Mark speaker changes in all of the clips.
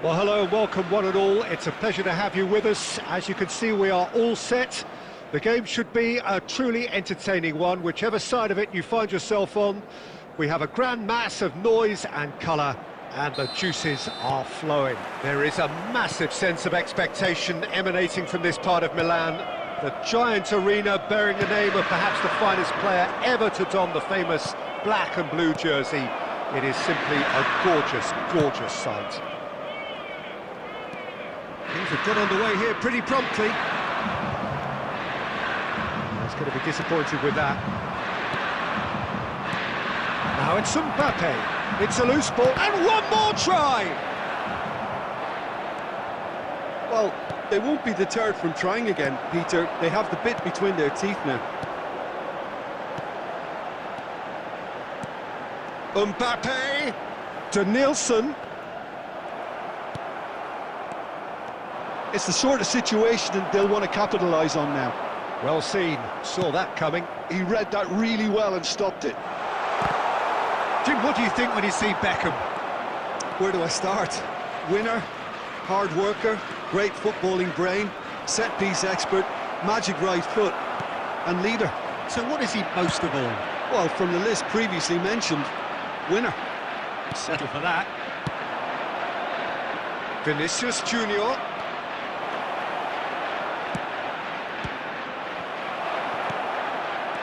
Speaker 1: Well, hello and welcome one and all. It's a pleasure to have you with us. As you can see, we are all set. The game should be a truly entertaining one, whichever side of it you find yourself on. We have a grand mass of noise and colour, and the juices are flowing. There is a massive sense of expectation emanating from this part of Milan. The giant arena bearing the name of perhaps the finest player ever to don the famous black and blue jersey. It is simply a gorgeous, gorgeous sight. Things have got underway here pretty promptly. He's going to be disappointed with that. Now it's Mbappe. It's a loose ball, and one more try!
Speaker 2: Well, they won't be deterred from trying again, Peter. They have the bit between their teeth now.
Speaker 1: Mbappe to Nielsen.
Speaker 2: It's the sort of situation that they'll want to capitalise on now.
Speaker 1: Well seen, saw that coming.
Speaker 2: He read that really well and stopped it.
Speaker 1: Jim, what do you think when you see Beckham?
Speaker 2: Where do I start? Winner, hard worker, great footballing brain, set-piece expert, magic right foot, and leader.
Speaker 1: So what is he most of all?
Speaker 2: Well, from the list previously mentioned, winner.
Speaker 1: Settle for that. Vinicius Junior.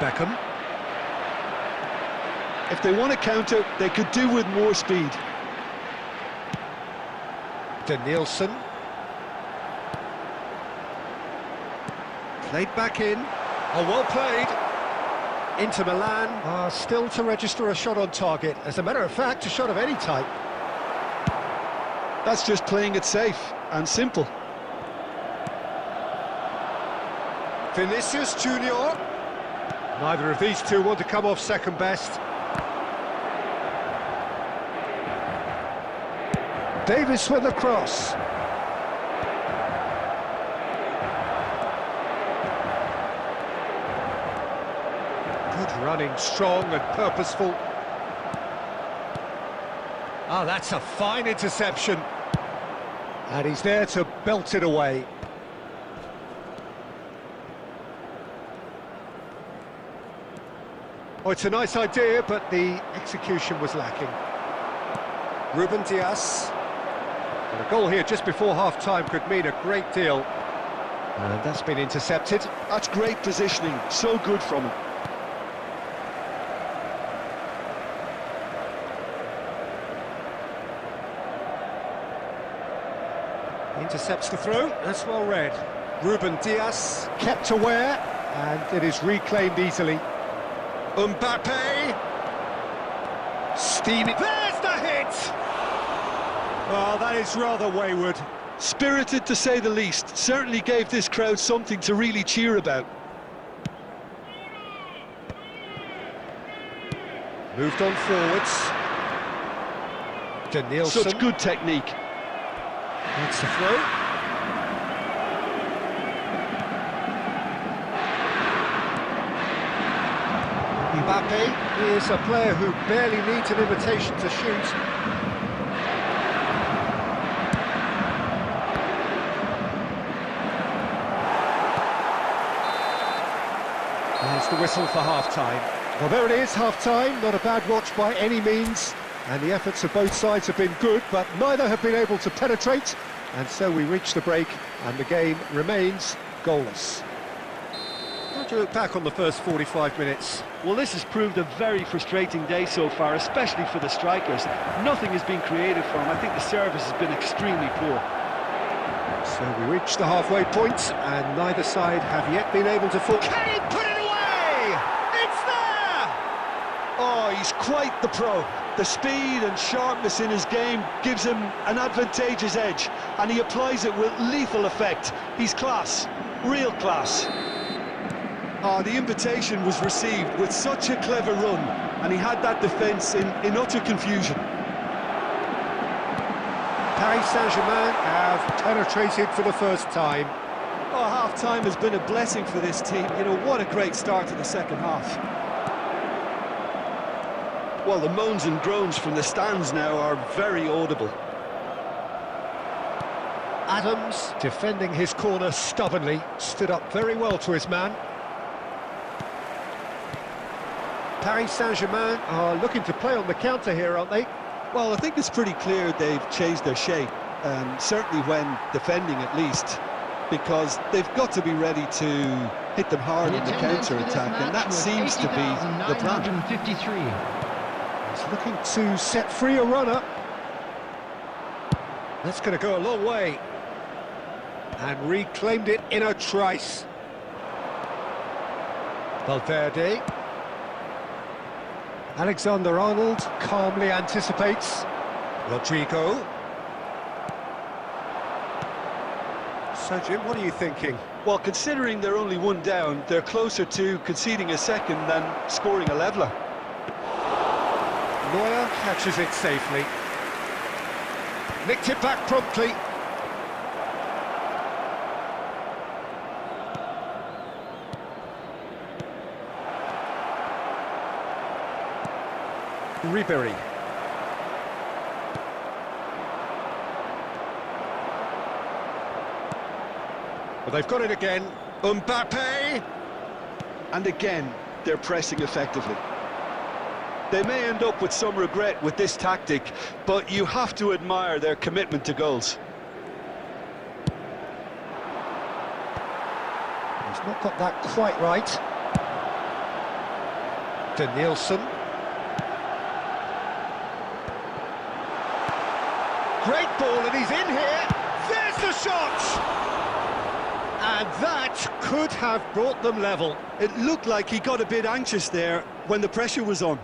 Speaker 1: Beckham.
Speaker 2: If they want to counter, they could do with more speed.
Speaker 1: To Nielsen. Played back in. Oh, well played. Inter Milan still to register a shot on target. As a matter of fact, a shot of any type.
Speaker 2: That's just playing it safe and simple.
Speaker 1: Vinicius Junior. Neither of these two want to come off second best. Davis with the cross. Good running, strong and purposeful. Ah, that's a fine interception. And he's there to belt it away. Oh, it's a nice idea, but the execution was lacking. Ruben Dias. And a goal here just before half-time could mean a great deal. And that's been intercepted.
Speaker 2: That's great positioning, so good from him.
Speaker 1: Intercepts the throw, that's well read. Ruben Dias kept aware, and it is reclaimed easily. Mbappe! Steamy. There's the hit! Well, that is rather wayward.
Speaker 2: Spirited to say the least. Certainly gave this crowd something to really cheer about.
Speaker 1: Moved on forwards. To Nielsen.
Speaker 2: Such good technique.
Speaker 1: That's the throw. Mbappe is a player who barely needs an invitation to shoot. There's the whistle for half-time. Well, there it is, half-time. Not a bad watch by any means. And the efforts of both sides have been good, but neither have been able to penetrate. And so we reach the break, and the game remains goalless. How do you look back on the first 45 minutes?
Speaker 3: Well, this has proved a very frustrating day so far, especially for the strikers. Nothing has been created for them. I think the service has been extremely poor.
Speaker 1: So we reach the halfway point, and neither side have yet been able to Can he put it away? It's there!
Speaker 2: Oh, he's quite the pro. The speed and sharpness in his game gives him an advantageous edge, and he applies it with lethal effect. He's class, real class. The invitation was received with such a clever run, and he had that defence in utter confusion.
Speaker 1: Paris Saint-Germain have penetrated for the first time.
Speaker 2: Oh, half-time has been a blessing for this team. You know, what a great start to the second half. Well, the moans and groans from the stands now are very audible.
Speaker 1: Adams, defending his corner stubbornly, stood up very well to his man. Paris Saint-Germain are looking to play on the counter here, aren't they?
Speaker 2: Well, I think it's pretty clear they've changed their shape, certainly when defending at least, because they've got to be ready to hit them hard in the counter-attack, and that seems to be the plan.
Speaker 1: He's looking to set free a runner. That's going to go a long way. And reclaimed it in a trice. Valverde. Alexander-Arnold calmly anticipates. Rodrigo. So, Jim, what are you thinking?
Speaker 2: Well, considering they're only one down, they're closer to conceding a second than scoring a leveller.
Speaker 1: Neuer catches it safely. Nicked it back promptly. Ribery. Well, they've got it again. Mbappe!
Speaker 2: And again, they're pressing effectively. They may end up with some regret with this tactic, but you have to admire their commitment to goals.
Speaker 1: He's not got that quite right. Danielson. Great ball, and he's in here. There's the shot! And that could have brought them level.
Speaker 2: It looked like he got a bit anxious there when the pressure was on.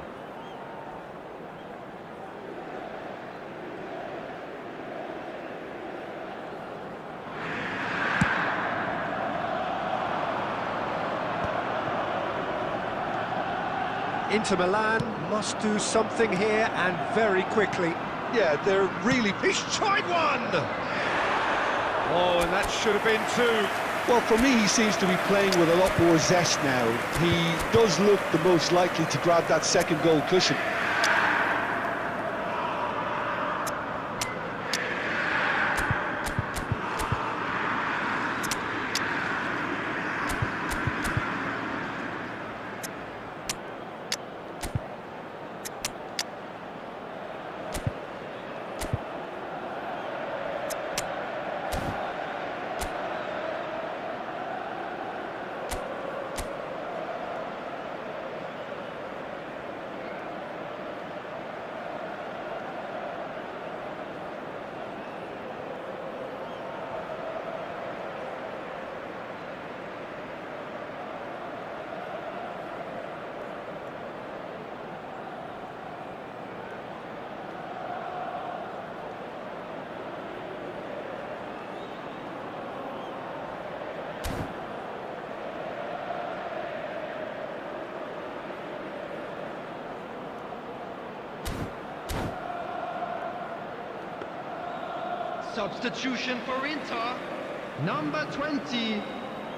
Speaker 1: Inter Milan must do something here, and very quickly.
Speaker 2: Yeah, they're really...
Speaker 1: He's tried one! Oh, and that should have been two.
Speaker 2: Well, for me, he seems to be playing with a lot more zest now. He does look the most likely to grab that second goal cushion.
Speaker 4: Substitution for Inter, number 20,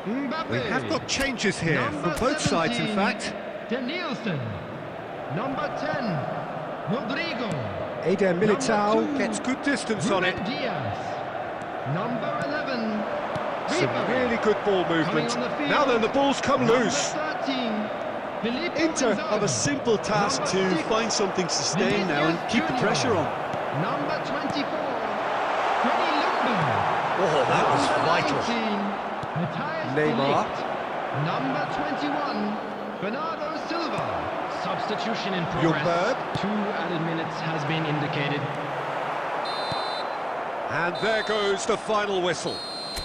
Speaker 4: Mbappe.
Speaker 1: We have got changes here
Speaker 4: Number
Speaker 1: from both sides, in
Speaker 4: 17,
Speaker 1: fact.
Speaker 4: Danielson, number 10, Rodrigo.
Speaker 1: Eder Militao
Speaker 4: Number 2,
Speaker 1: gets good distance on it.
Speaker 4: Ruben Diaz, number 11,
Speaker 1: Some
Speaker 4: Ribery.
Speaker 1: really good ball movement.
Speaker 4: Coming on the field,
Speaker 1: Now then, the ball's come
Speaker 4: number
Speaker 1: loose.
Speaker 4: 13, Filippo
Speaker 2: Inter
Speaker 4: Inzaghi.
Speaker 2: have a simple task
Speaker 4: Number
Speaker 2: to
Speaker 4: 6,
Speaker 2: find something to sustain now and
Speaker 4: Vinicius
Speaker 2: keep the
Speaker 4: Junior.
Speaker 2: pressure on.
Speaker 4: Number 24, Freddie Lumber.
Speaker 1: Oh, that was
Speaker 4: Number
Speaker 1: vital.
Speaker 4: 19, Matthias
Speaker 1: Neymar.
Speaker 4: de Ligt. Number 21, Bernardo Silva. Substitution in progress.
Speaker 1: Ljungberg.
Speaker 4: 2 added minutes has been indicated.
Speaker 1: And there goes the final whistle.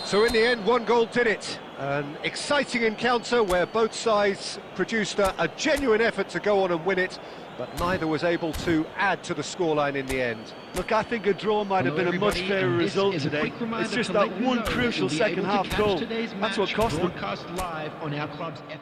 Speaker 1: So in the end, one goal did it. An exciting encounter where both sides produced a genuine effort to go on and win it, but neither was able to add to the scoreline in the end.
Speaker 3: Look, I think a draw might have been a much fairer result today. It's just that one crucial second half goal. That's what cost them.
Speaker 4: Broadcast live on our club's FM.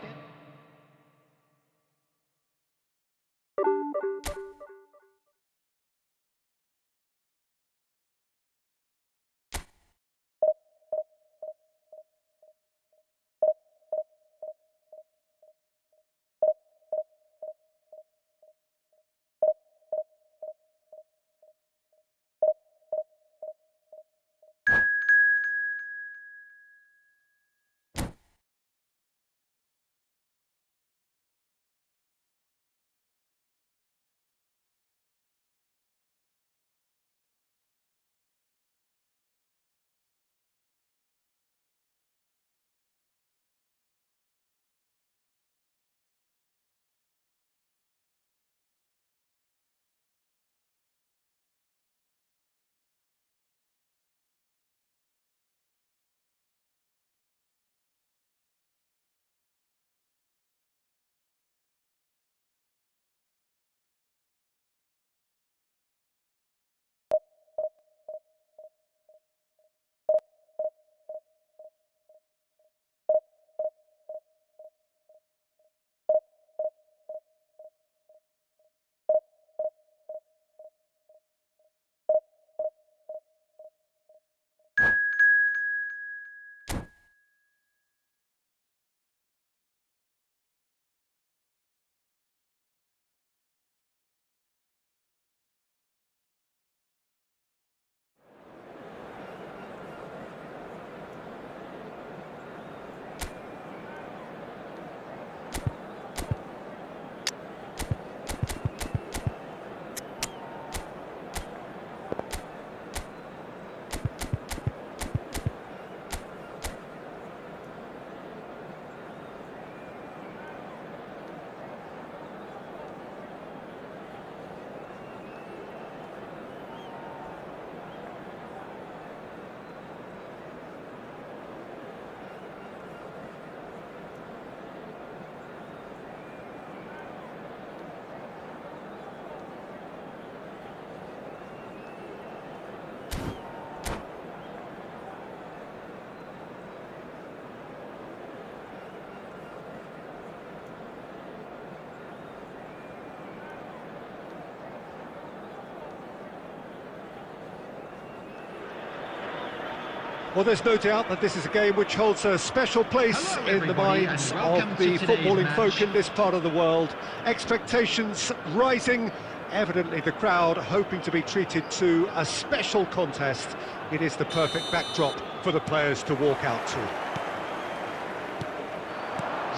Speaker 1: Well, there's no doubt that this is a game which holds a special place
Speaker 4: Hello,
Speaker 1: in the
Speaker 4: everybody,
Speaker 1: minds
Speaker 4: and welcome
Speaker 1: of the
Speaker 4: to today's
Speaker 1: footballing
Speaker 4: match.
Speaker 1: folk in this part of the world. Expectations rising, evidently the crowd hoping to be treated to a special contest. It is the perfect backdrop for the players to walk out to.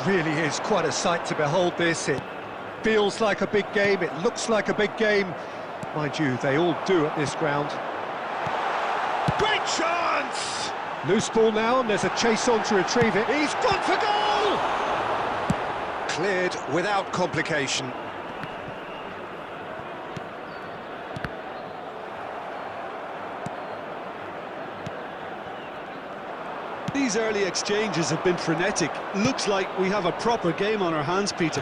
Speaker 1: Really is quite a sight to behold this. It feels like a big game, it looks like a big game. Mind you, they all do at this ground. Great chance! Loose ball now, and there's a chase on to retrieve it. He's gone for goal! Cleared without complication.
Speaker 2: These early exchanges have been frenetic. Looks like we have a proper game on our hands, Peter.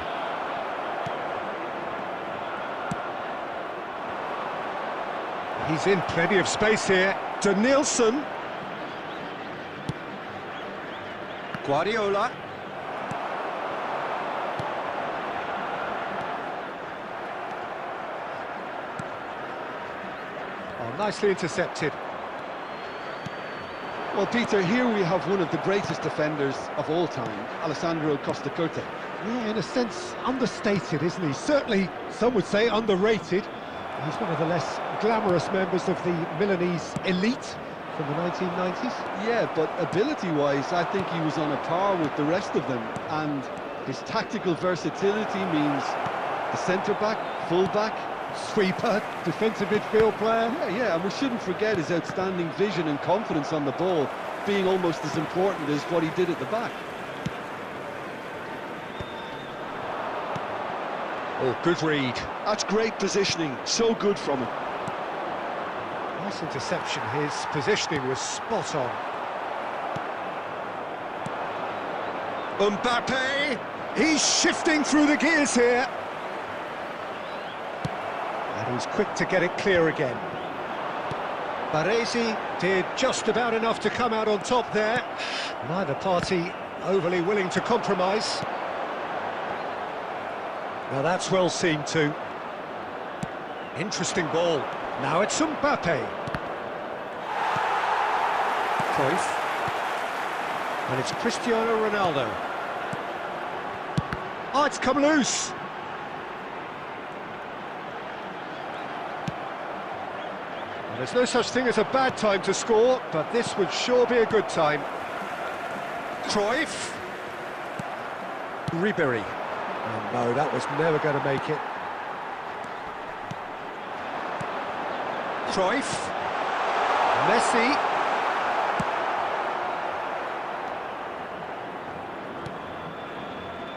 Speaker 1: He's in plenty of space here. To Nielsen. Guardiola. Oh, nicely intercepted.
Speaker 3: Well, Peter, here we have one of the greatest defenders of all time, Alessandro Costa.
Speaker 1: Yeah, in a sense, understated, isn't he? Certainly, some would say underrated. He's one of the less glamorous members of the Milanese elite from the 1990s.
Speaker 3: Yeah, but ability-wise, I think he was on a par with the rest of them, and his tactical versatility means the centre-back, full-back,
Speaker 1: Sweeper, defensive midfield player.
Speaker 3: yeah, and we shouldn't forget his outstanding vision and confidence on the ball, being almost as important as what he did at the back.
Speaker 1: Oh, good read.
Speaker 2: That's great positioning, so good from him.
Speaker 1: Nice interception. His positioning was spot on. Mbappe, he's shifting through the gears here. And he's quick to get it clear again. Baresi did just about enough to come out on top there. Neither party overly willing to compromise. Now that's well seen too. Interesting ball. Now it's Mbappe. Cruyff. And it's Cristiano Ronaldo. Oh, it's come loose. Well, there's no such thing as a bad time to score, but this would sure be a good time. Cruyff. Ribéry. Oh, no, that was never going to make it. Cruyff. Messi.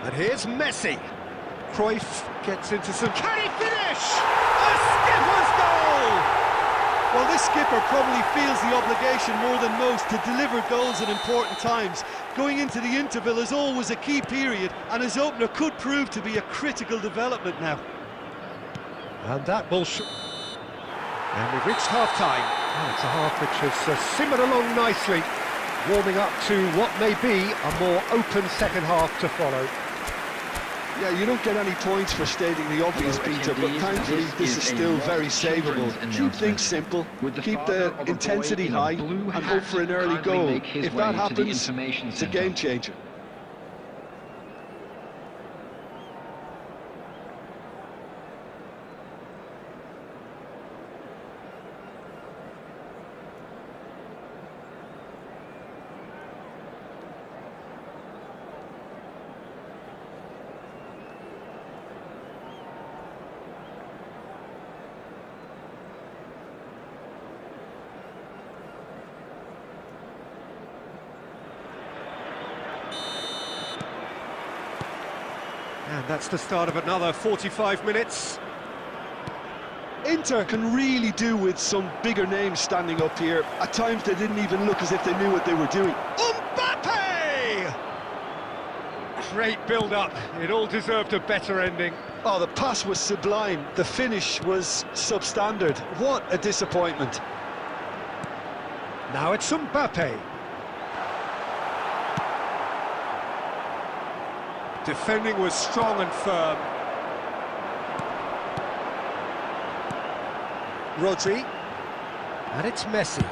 Speaker 1: And here's Messi. Cruyff gets into some... Can he finish? A skipper's goal!
Speaker 2: Well, this skipper probably feels the obligation more than most to deliver goals at important times. Going into the interval is always a key period, and his opener could prove to be a critical development now.
Speaker 1: And that will... And we've reached half-time. Oh, it's a half which has simmered along nicely, warming up to what may be a more open second half to follow.
Speaker 2: Yeah, you don't get any points for stating the obvious, Peter, but thankfully this is still very savable. Keep things simple, keep the intensity high, and hope for an early goal. If that happens, it's a game changer.
Speaker 1: And that's the start of another 45 minutes.
Speaker 2: Inter can really do with some bigger names standing up here. At times they didn't even look as if they knew what they were doing.
Speaker 1: Mbappe! Great build-up. It all deserved a better ending.
Speaker 2: Oh, the pass was sublime. The finish was substandard. What a disappointment.
Speaker 1: Now it's Mbappe. Defending was strong and firm. Rodri. And it's Messi.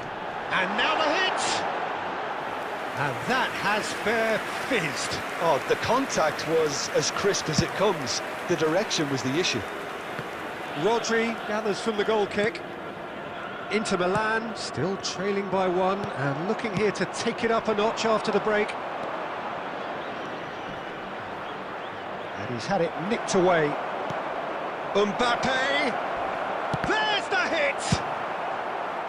Speaker 1: And now the hit! And that has fair fizzed.
Speaker 2: Oh, the contact was as crisp as it comes. The direction was the issue.
Speaker 1: Rodri gathers from the goal kick. Inter Milan still trailing by one and looking here to take it up a notch after the break. And he's had it nicked away. Mbappe! There's the hit!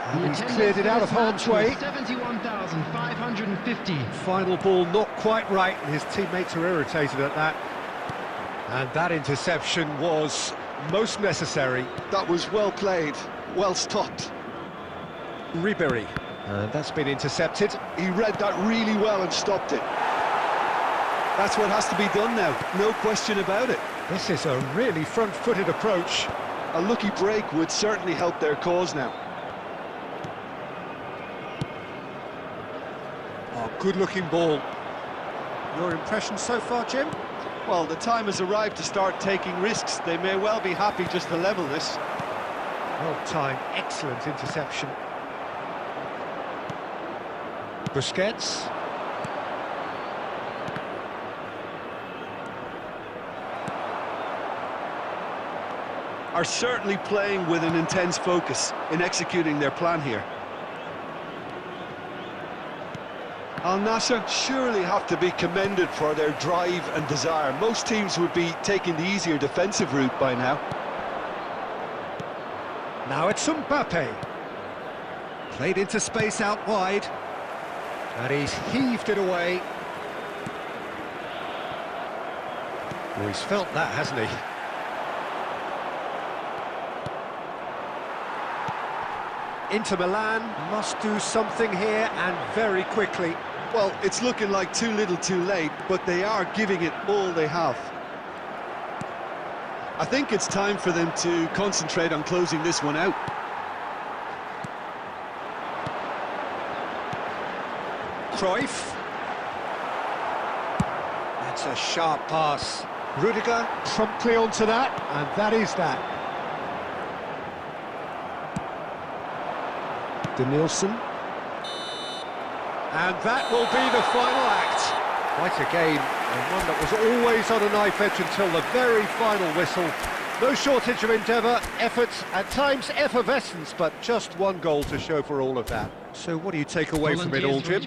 Speaker 1: And he's cleared it out of harm's way.
Speaker 4: 71,550.
Speaker 1: Final ball not quite right, and his teammates are irritated at that. And that interception was most necessary.
Speaker 3: That was well played, well stopped.
Speaker 1: Ribery, and that's been intercepted.
Speaker 3: He read that really well and stopped it. That's what has to be done now, no question about it.
Speaker 1: This is a really front-footed approach.
Speaker 3: A lucky break would certainly help their cause now.
Speaker 1: Oh, good-looking ball. Your impression so far, Jim?
Speaker 3: Well, the time has arrived to start taking risks. They may well be happy just to level this.
Speaker 1: Well-timed, excellent interception. Busquets.
Speaker 3: Are certainly playing with an intense focus in executing their plan here. Al Nassr surely have to be commended for their drive and desire. Most teams would be taking the easier defensive route by now.
Speaker 1: Now it's Mbappe. Played into space out wide. And he's heaved it away. Well, he's felt that, hasn't he? Inter Milan must do something here, and very quickly.
Speaker 3: Well, it's looking like too little too late, but they are giving it all they have. I think it's time for them to concentrate on closing this one out.
Speaker 1: Cruyff. That's a sharp pass. Rudiger promptly onto that, and that is that. Denilson. And that will be the final act. Quite a game, and one that was always on a knife edge until the very final whistle. No shortage of endeavour, effort, at times effervescence, but just one goal to show for all of that. So what do you take away from it all, Jim?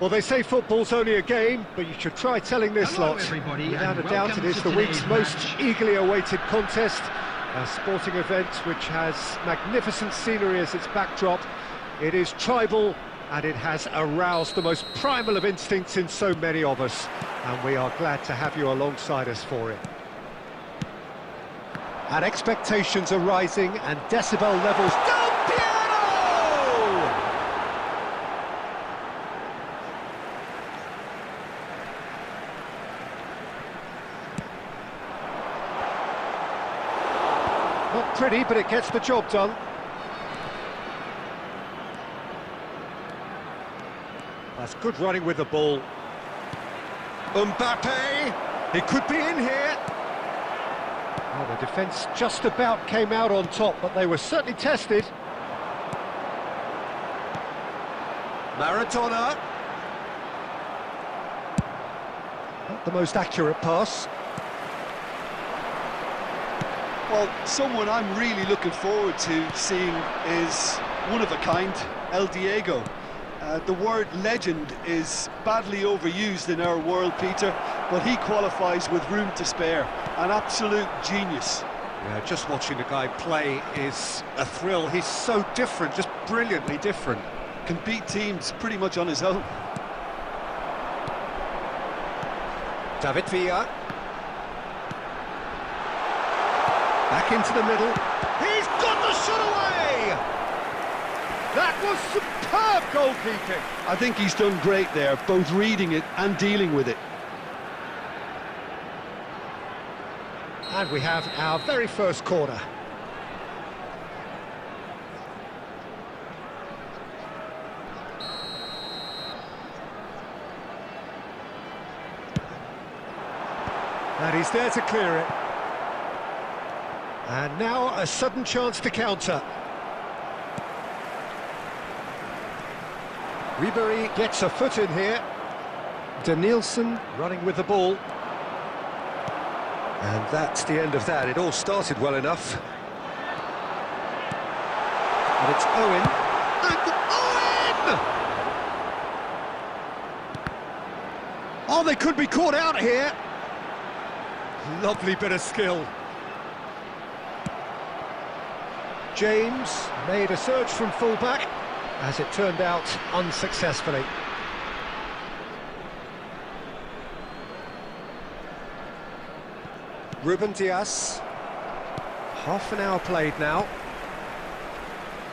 Speaker 1: Well, they say football's only a game, but you should try telling this
Speaker 4: Hello,
Speaker 1: lot.
Speaker 4: everybody,
Speaker 1: Without
Speaker 4: and
Speaker 1: a doubt,
Speaker 4: welcome
Speaker 1: it is
Speaker 4: to
Speaker 1: the week's
Speaker 4: today's
Speaker 1: most
Speaker 4: match.
Speaker 1: eagerly awaited contest. A sporting event which has magnificent scenery as its backdrop. It is tribal, and it has aroused the most primal of instincts in so many of us. And we are glad to have you alongside us for it. And expectations are rising, and decibel levels... Del Piero! Not pretty, but it gets the job done. That's good running with the ball. Mbappe! He could be in here. Oh, the defence just about came out on top, but they were certainly tested. Maradona. Not the most accurate pass.
Speaker 3: Well, someone I'm really looking forward to seeing is one of a kind, El Diego. The word legend is badly overused in our world, Peter, but he qualifies with room to spare. An absolute genius.
Speaker 1: Yeah, just watching the guy play is a thrill. He's so different, just brilliantly different.
Speaker 3: Can beat teams pretty much on his own.
Speaker 1: David Villa. Back into the middle. He's got the shot away! That was superb goalkeeping.
Speaker 3: I think he's done great there, both reading it and dealing with it.
Speaker 1: And we have our very first corner. And he's there to clear it. And now a sudden chance to counter. Ribery gets a foot in here. Danielson running with the ball. And that's the end of that. It all started well enough. And it's Owen. And Owen! Oh, they could be caught out here. Lovely bit of skill. James made a surge from full-back, as it turned out unsuccessfully. Ruben Dias. Half an hour played now.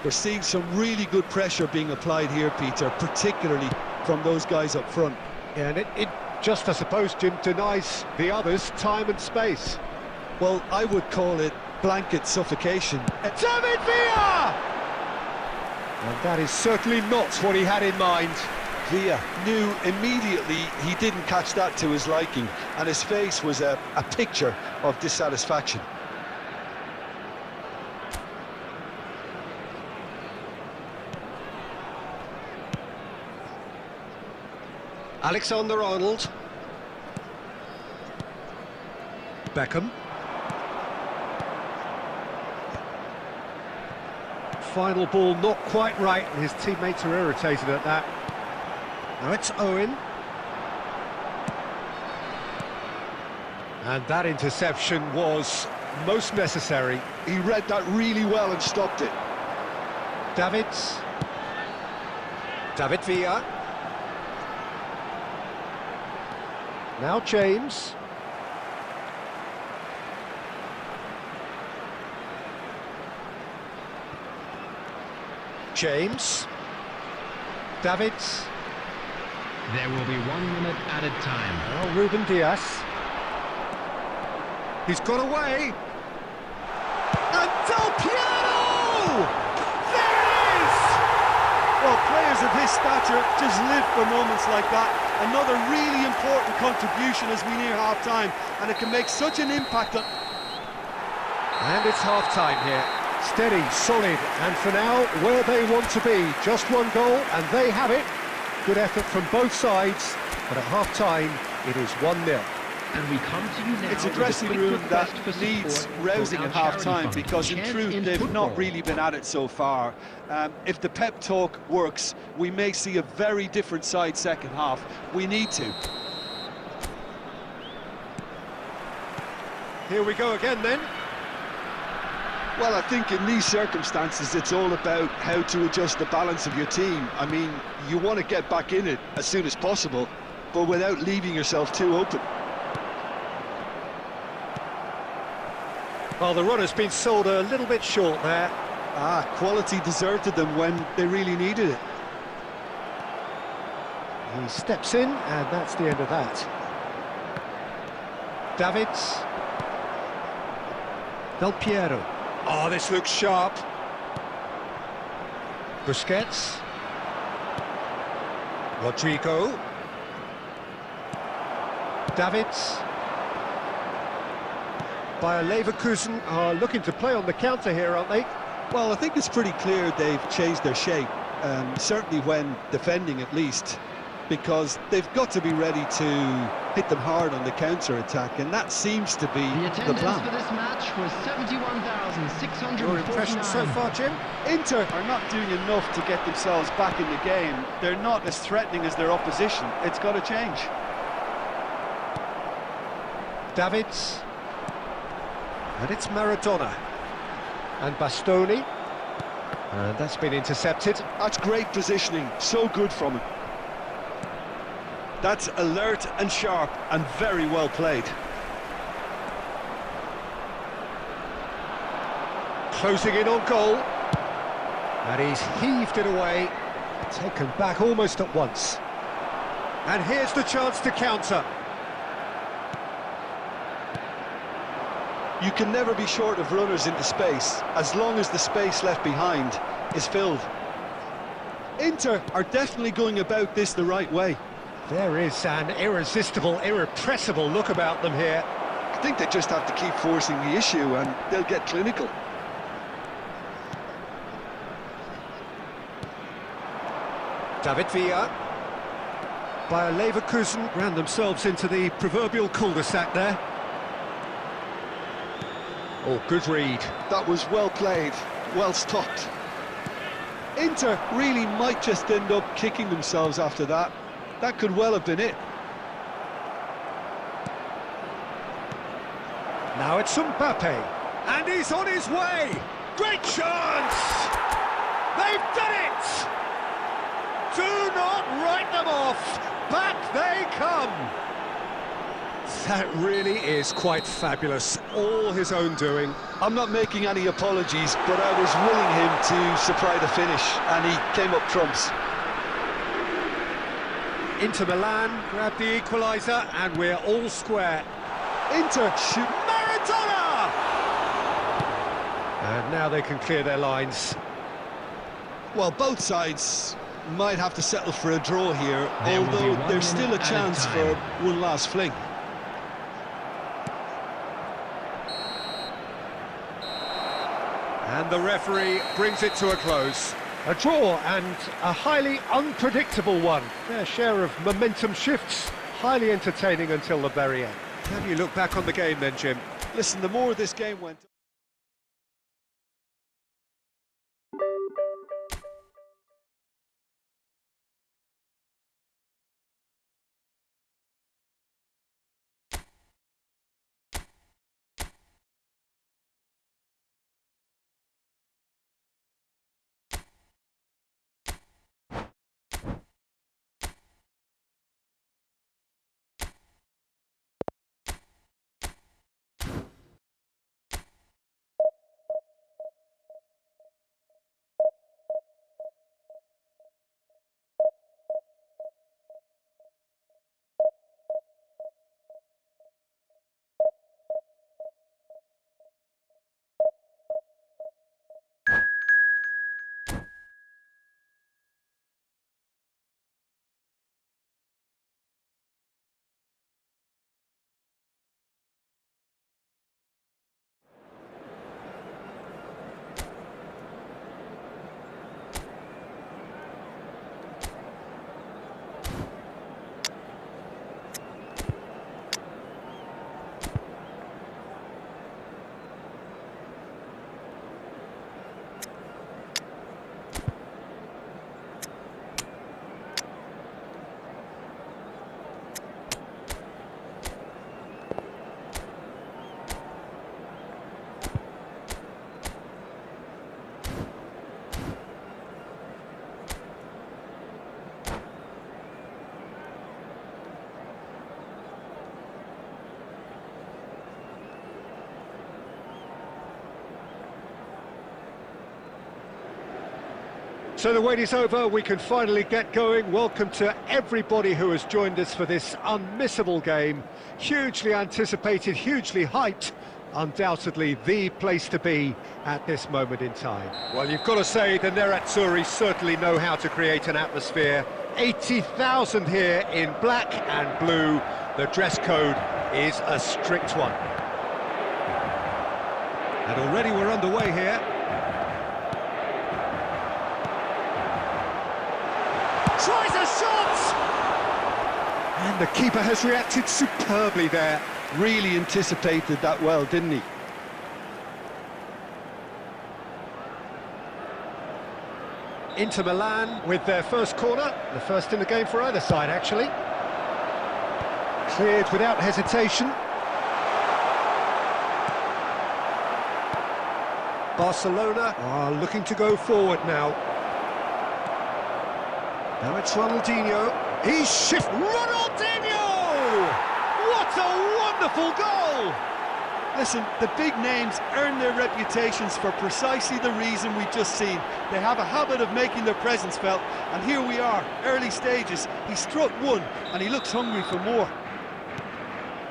Speaker 3: We're seeing some really good pressure being applied here, Peter, particularly from those guys up front.
Speaker 1: Yeah, and it just, I suppose, Jim, denies the others time and space.
Speaker 3: Well, I would call it blanket suffocation.
Speaker 1: David Villa! And that is certainly not what he had in mind.
Speaker 3: Villa knew immediately he didn't catch that to his liking, and his face was a picture of dissatisfaction.
Speaker 1: Alexander-Arnold. Beckham. Final ball not quite right, and his teammates are irritated at that. Now it's Owen. And that interception was most necessary.
Speaker 3: He read that really well and stopped it.
Speaker 1: David Villa. Now James. James. Davids.
Speaker 4: There will be 1 minute added time.
Speaker 1: Now Ruben Dias. He's got away. And Del Piero! There it is!
Speaker 3: Well, players of his stature just live for moments like that. Another really important contribution as we near half-time, and it can make such an impact on...
Speaker 1: And it's half-time here. Steady, solid, and for now, where they want to be. Just one goal, and they have it. Good effort from both sides, but at half-time, it is 1-0.
Speaker 4: And we come to you now.
Speaker 3: It's a
Speaker 4: with
Speaker 3: dressing
Speaker 4: quick
Speaker 3: room
Speaker 4: request
Speaker 3: that
Speaker 4: for
Speaker 3: needs
Speaker 4: support
Speaker 3: rousing
Speaker 4: for
Speaker 3: at
Speaker 4: our
Speaker 3: half-time,
Speaker 4: charity fund,
Speaker 3: because in
Speaker 4: Chance
Speaker 3: truth
Speaker 4: in
Speaker 3: they've
Speaker 4: Football.
Speaker 3: not really been at it so far. If the pep talk works, we may see a very different side second half. We need to.
Speaker 1: Here we go again then.
Speaker 3: Well, I think in these circumstances it's all about how to adjust the balance of your team. I mean, you want to get back in it as soon as possible, but without leaving yourself too open.
Speaker 1: Well, the runner's been sold a little bit short there.
Speaker 3: Quality deserted them when they really needed it.
Speaker 1: He steps in, and that's the end of that. Davids. Del Piero. Oh, this looks sharp. Busquets. Rodrigo. Davids. Bayer Leverkusen are looking to play on the counter here, aren't they?
Speaker 3: Well, I think it's pretty clear they've changed their shape, certainly when defending at least, because they've got to be ready to hit them hard on the counter-attack, and that seems to be
Speaker 4: The
Speaker 3: the
Speaker 4: attendance
Speaker 3: plan.
Speaker 4: for this match was 71,649.
Speaker 1: Your impression so far, Jim?
Speaker 2: Inter are not doing enough to get themselves back in the game. They're not as threatening as their opposition. It's got to change.
Speaker 1: Davids. And it's Maradona. And Bastoni. And that's been intercepted.
Speaker 3: That's great positioning, so good from him. That's alert and sharp and very well played.
Speaker 1: Closing in on goal. And he's heaved it away. Taken back almost at once. And here's the chance to counter.
Speaker 3: You can never be short of runners into space, as long as the space left behind is filled. Inter are definitely going about this the right way.
Speaker 1: There is an irresistible, irrepressible look about them here.
Speaker 3: I think they just have to keep forcing the issue and they'll get clinical.
Speaker 1: David Villa. Bayer Leverkusen ran themselves into the proverbial cul-de-sac there. Oh, good read.
Speaker 3: That was well played, well stopped. Inter really might just end up kicking themselves after that. That could well have been it.
Speaker 1: Now it's Mbappe, and he's on his way. Great chance! They've done it! Do not write them off. Back they come. That really is quite fabulous. All his own doing.
Speaker 3: I'm not making any apologies, but I was willing him to supply the finish, and he came up trumps.
Speaker 1: Inter Milan grabbed the equaliser, and we're all square.
Speaker 3: Inter shoot.
Speaker 1: Maradona! And now they can clear their lines.
Speaker 3: Well, both sides might have to settle for a draw here,
Speaker 4: There will be
Speaker 3: although
Speaker 4: 1
Speaker 3: there's still a
Speaker 4: minute added
Speaker 3: chance
Speaker 4: time.
Speaker 3: for one last fling.
Speaker 1: And the referee brings it to a close. A draw, and a highly unpredictable one. Their share of momentum shifts, highly entertaining until the very end. How do you look back on the game then, Jim?
Speaker 3: Listen, the more this game went on,
Speaker 1: So the wait is over, we can finally get going. Welcome to everybody who has joined us for this unmissable game. Hugely anticipated, hugely hyped. Undoubtedly the place to be at this moment in time. Well, you've got to say the Nerazzurri certainly know how to create an atmosphere. 80,000 here in black and blue. The dress code is a strict one. And already we're underway here. Tries a shot! And the keeper has reacted superbly there.
Speaker 3: Really anticipated that well, didn't he?
Speaker 1: Inter Milan with their first corner, the first in the game for either side actually. Cleared without hesitation. Barcelona are looking to go forward now. Now it's Ronaldinho. He's Ronaldinho! What a wonderful goal!
Speaker 3: Listen, the big names earn their reputations for precisely the reason we've just seen. They have a habit of making their presence felt, and here we are, early stages. He struck one, and he looks hungry for more.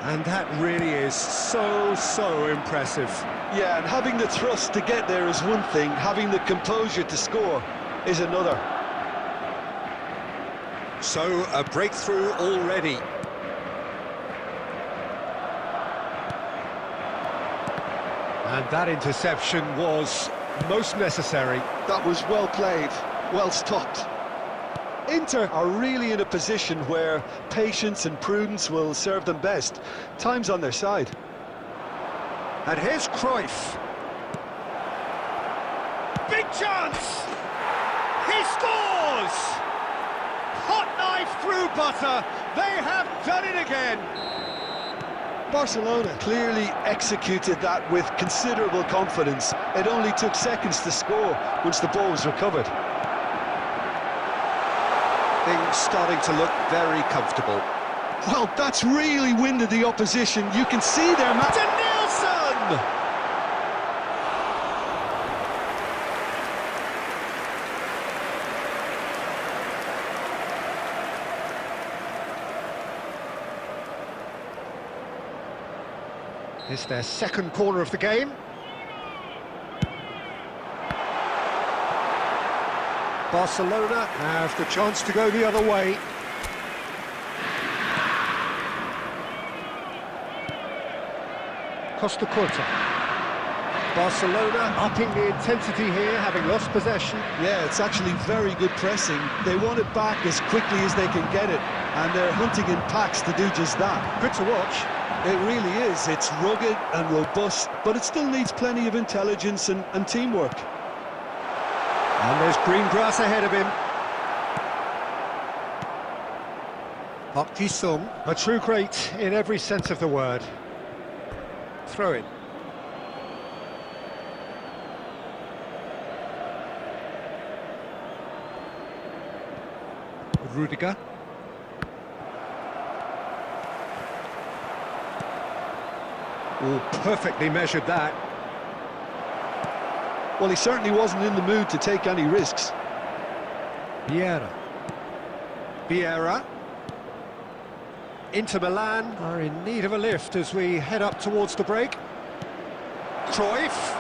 Speaker 1: And that really is so impressive.
Speaker 3: Yeah, and having the thrust to get there is one thing, having the composure to score is another.
Speaker 1: So, a breakthrough already. And that interception was most necessary.
Speaker 3: That was well played, well stopped. Inter are really in a position where patience and prudence will serve them best. Time's on their side.
Speaker 1: And here's Cruyff. Big chance! He scores! Hot knife through butter. They have done it again.
Speaker 3: Barcelona clearly executed that with considerable confidence. It only took seconds to score once the ball was recovered.
Speaker 1: Things starting to look very comfortable.
Speaker 3: Well, that's really winded the opposition. You can see their man.
Speaker 1: To Nielsen! It's their second corner of the game. Barcelona have the chance to go the other way. Costa Curta. Barcelona upping the intensity here, having lost possession.
Speaker 3: Yeah, it's actually very good pressing. They want it back as quickly as they can get it, and they're hunting in packs to do just that.
Speaker 1: Good to watch.
Speaker 3: It really is. It's rugged and robust, but it still needs plenty of intelligence and teamwork.
Speaker 1: And there's green grass ahead of him. Park Ji-sung, a true great in every sense of the word. Throw in. Rudiger. Oh, perfectly measured that.
Speaker 3: Well, he certainly wasn't in the mood to take any risks.
Speaker 1: Vieira. Inter Milan are in need of a lift as we head up towards the break. Cruyff.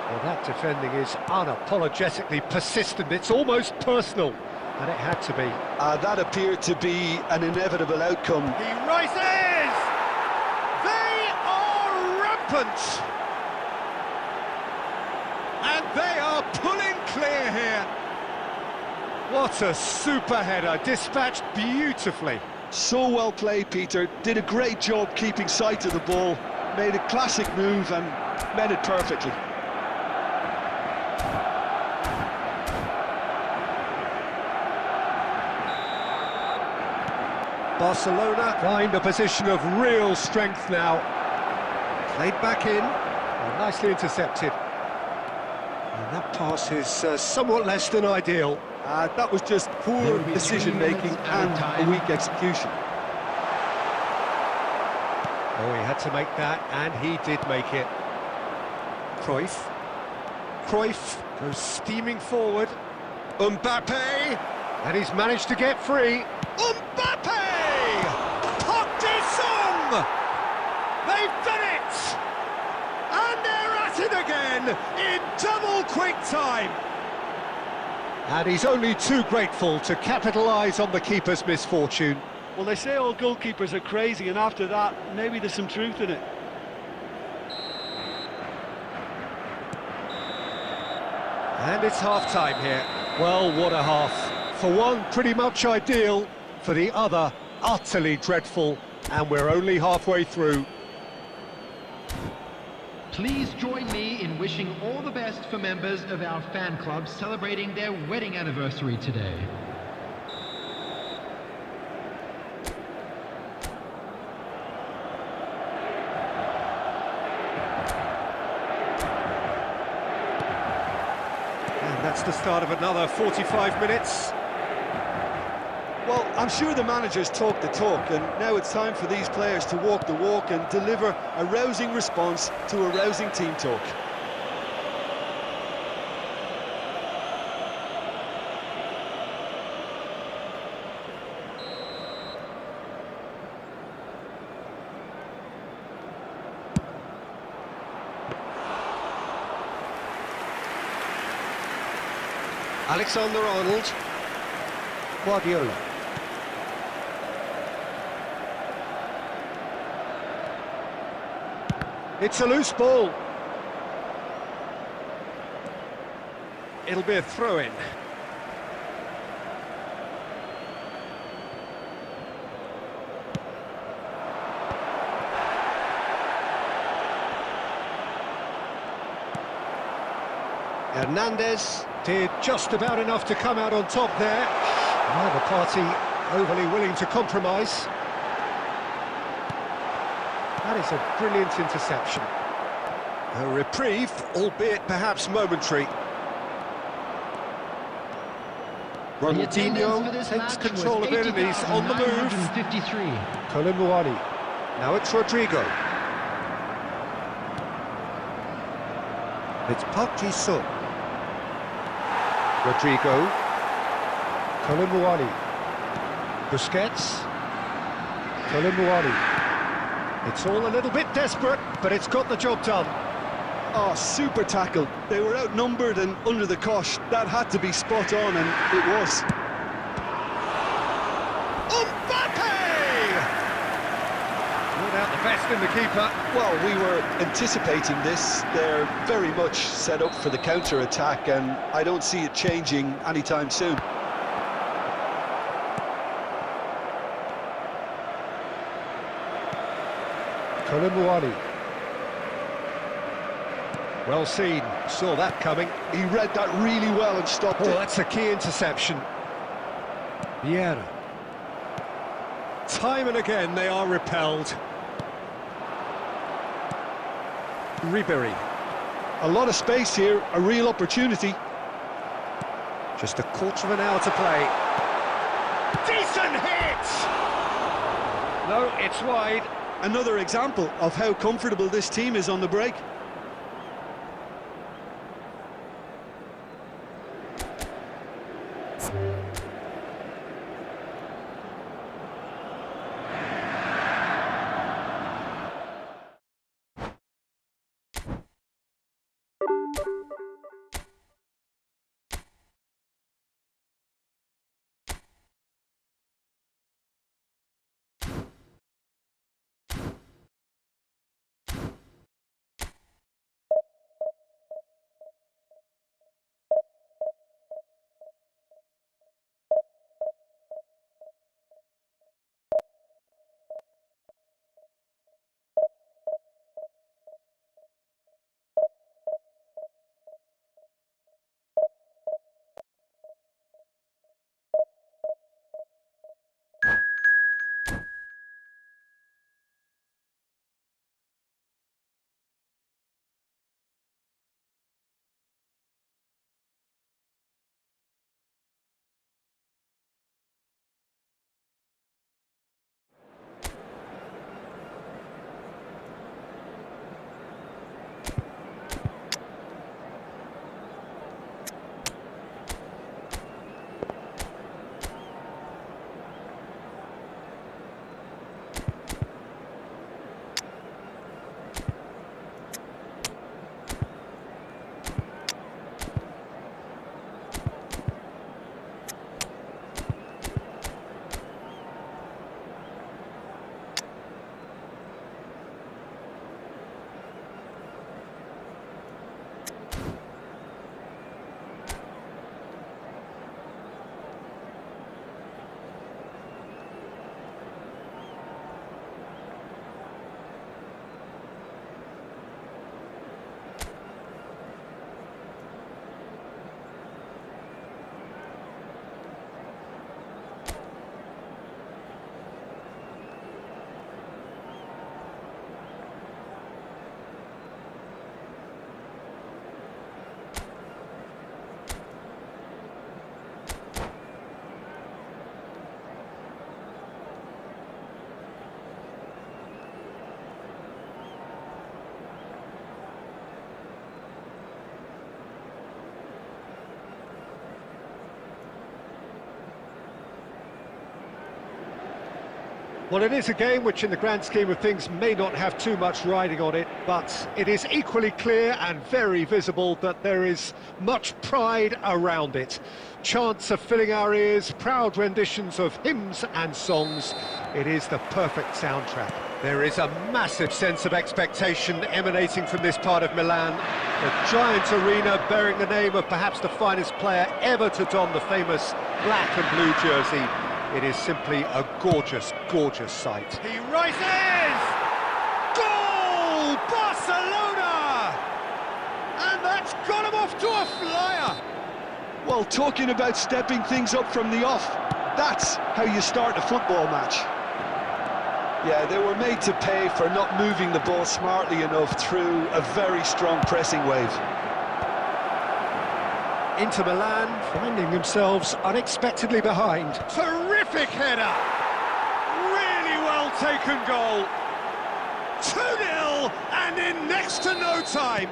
Speaker 1: Well, that defending is unapologetically persistent. It's almost personal, and it had to be.
Speaker 3: That appeared to be an inevitable outcome.
Speaker 1: He rises! They are rampant! And they are pulling clear here. What a super header, dispatched beautifully.
Speaker 3: So well played, Peter. Did a great job keeping sight of the ball. Made a classic move and met it perfectly.
Speaker 1: Barcelona find a position of real strength now. Played back in, and nicely intercepted. And that pass is somewhat less than ideal.
Speaker 3: That was just poor decision-making and a weak execution.
Speaker 1: Oh, he had to make that, and he did make it. Cruyff. Cruyff goes steaming forward. Mbappe! And he's managed to get free. Mbappe! Park de They've done it! And they're at it again in double quick time. And he's only too grateful to capitalise on the keeper's misfortune.
Speaker 2: Well, they say all goalkeepers are crazy, and after that, maybe there's some truth in it.
Speaker 1: And it's half-time here. Well, what a half. For one, pretty much ideal. For the other, utterly dreadful. And we're only halfway through.
Speaker 4: Please join me in wishing all the best for members of our fan club celebrating their wedding anniversary today.
Speaker 1: And that's the start of another 45 minutes.
Speaker 3: Well, I'm sure the managers talk the talk, and now it's time for these players to walk the walk and deliver a rousing response to a rousing team talk.
Speaker 1: Alexander-Arnold. Guardiola. It's a loose ball. It'll be a throw-in. Hernandez did just about enough to come out on top there. Neither party overly willing to compromise. That is a brilliant interception. A reprieve, albeit perhaps momentary. Ronaldinho takes control of it and he's on the move. Colin Muani. Now it's Rodrigo. It's Park Ji-sung. Rodrigo. Colin Muani. Busquets. Colin Muani. It's all a little bit desperate, but it's got the job done.
Speaker 3: Oh, super tackle. They were outnumbered and under the cosh. That had to be spot on, and it was.
Speaker 1: Mbappe! Brought out the best in the keeper.
Speaker 3: Well, we were anticipating this. They're very much set up for the counter-attack, and I don't see it changing anytime soon.
Speaker 1: Colin Muani. Well seen, saw that coming.
Speaker 3: He read that really well and stopped it.
Speaker 1: That's a key interception. Vieira. Time and again they are repelled. Ribéry.
Speaker 3: A lot of space here, a real opportunity.
Speaker 1: Just a quarter of an hour to play. Decent hit! No, it's wide.
Speaker 3: Another example of how comfortable this team is on the break.
Speaker 1: Well, it is a game which in the grand scheme of things may not have too much riding on it, but it is equally clear and very visible that there is much pride around it. Chants are filling our ears, proud renditions of hymns and songs. It is the perfect soundtrack. There is a massive sense of expectation emanating from this part of Milan. The giant arena bearing the name of perhaps the finest player ever to don the famous black and blue jersey. It is simply a gorgeous, gorgeous sight. He rises! Goal! Barcelona! And that's got him off to a flyer!
Speaker 2: Well, talking about stepping things up from the off, that's how you start a football match. Yeah, they were made to pay for not moving the ball smartly enough through a very strong pressing wave.
Speaker 1: Inter Milan finding themselves unexpectedly behind. Terrific header! Really well taken goal. 2-0 and in next to no time.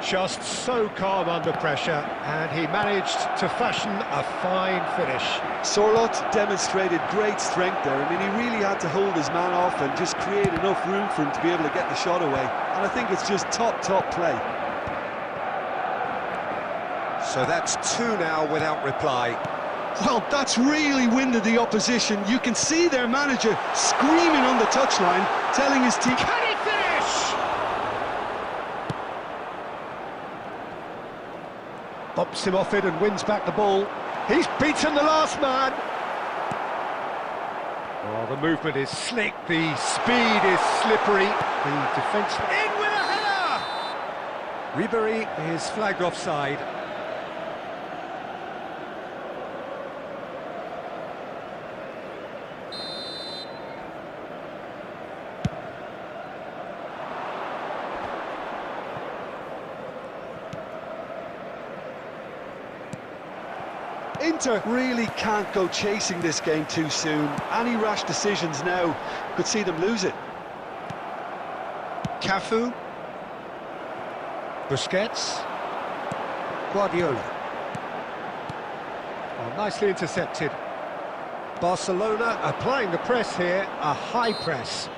Speaker 1: Just so calm under pressure, and he managed to fashion a fine finish.
Speaker 2: Sorloth demonstrated great strength there. I mean, he really had to hold his man off and just create enough room for him to be able to get the shot away. And I think it's just top play.
Speaker 1: So that's 2 now without reply.
Speaker 2: Well, that's really winded the opposition. You can see their manager screaming on the touchline, telling his team...
Speaker 1: Can he finish? Bops him off it and wins back the ball. He's beaten the last man. Oh, the movement is slick, the speed is slippery. The defence in with a header! Ribéry is flagged offside.
Speaker 2: Inter really can't go chasing this game too soon. Any rash decisions now could see them lose it.
Speaker 1: Cafu. Busquets. Guardiola. Oh, nicely intercepted. Barcelona applying the press here, a high press.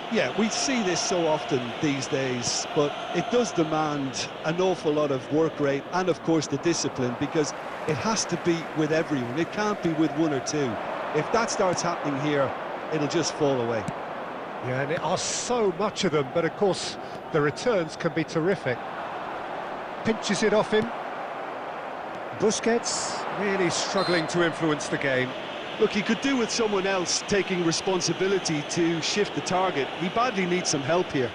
Speaker 2: Yeah, we see this so often these days, but it does demand an awful lot of work rate and, of course, the discipline, because it has to be with everyone. It can't be with one or two. If that starts happening here, it'll just fall away.
Speaker 1: Yeah, and there are so much of them, but of course, the returns can be terrific. Pinches it off him. Busquets really struggling to influence the game.
Speaker 2: Look, he could do with someone else taking responsibility to shift the target. He badly needs some help here.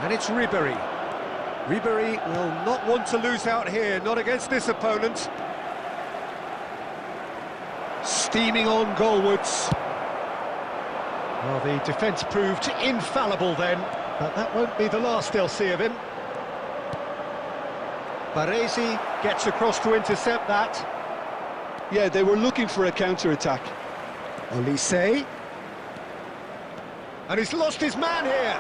Speaker 1: And it's Ribéry. Ribéry will not want to lose out here, not against this opponent. Steaming on goalwards. Well, the defence proved infallible then, but that won't be the last they'll see of him. Baresi gets across to intercept that.
Speaker 2: Yeah, they were looking for a counter-attack.
Speaker 1: Olise. And he's lost his man here.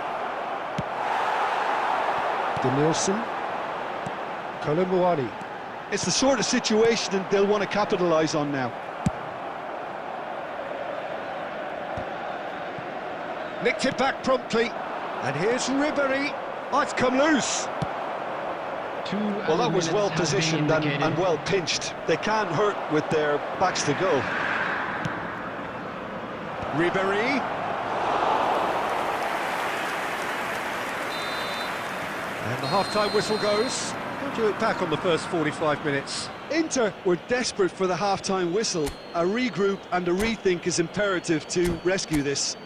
Speaker 1: Denilson. Kolomuani.
Speaker 2: It's the sort of situation they'll want to capitalise on now.
Speaker 1: Nicked it back promptly. And here's Ribéry. Oh, it's come loose.
Speaker 2: Well, that was well positioned and well pinched. They can't hurt with their backs to go.
Speaker 1: Ribéry. And the half-time whistle goes. How do you look back on the first 45 minutes?
Speaker 2: Inter were desperate for the half-time whistle. A regroup and a rethink is imperative to rescue this.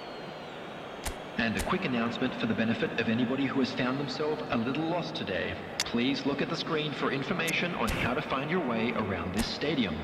Speaker 4: And a quick announcement for the benefit of anybody who has found themselves a little lost today. Please look at the screen for information on how to find your way around this stadium.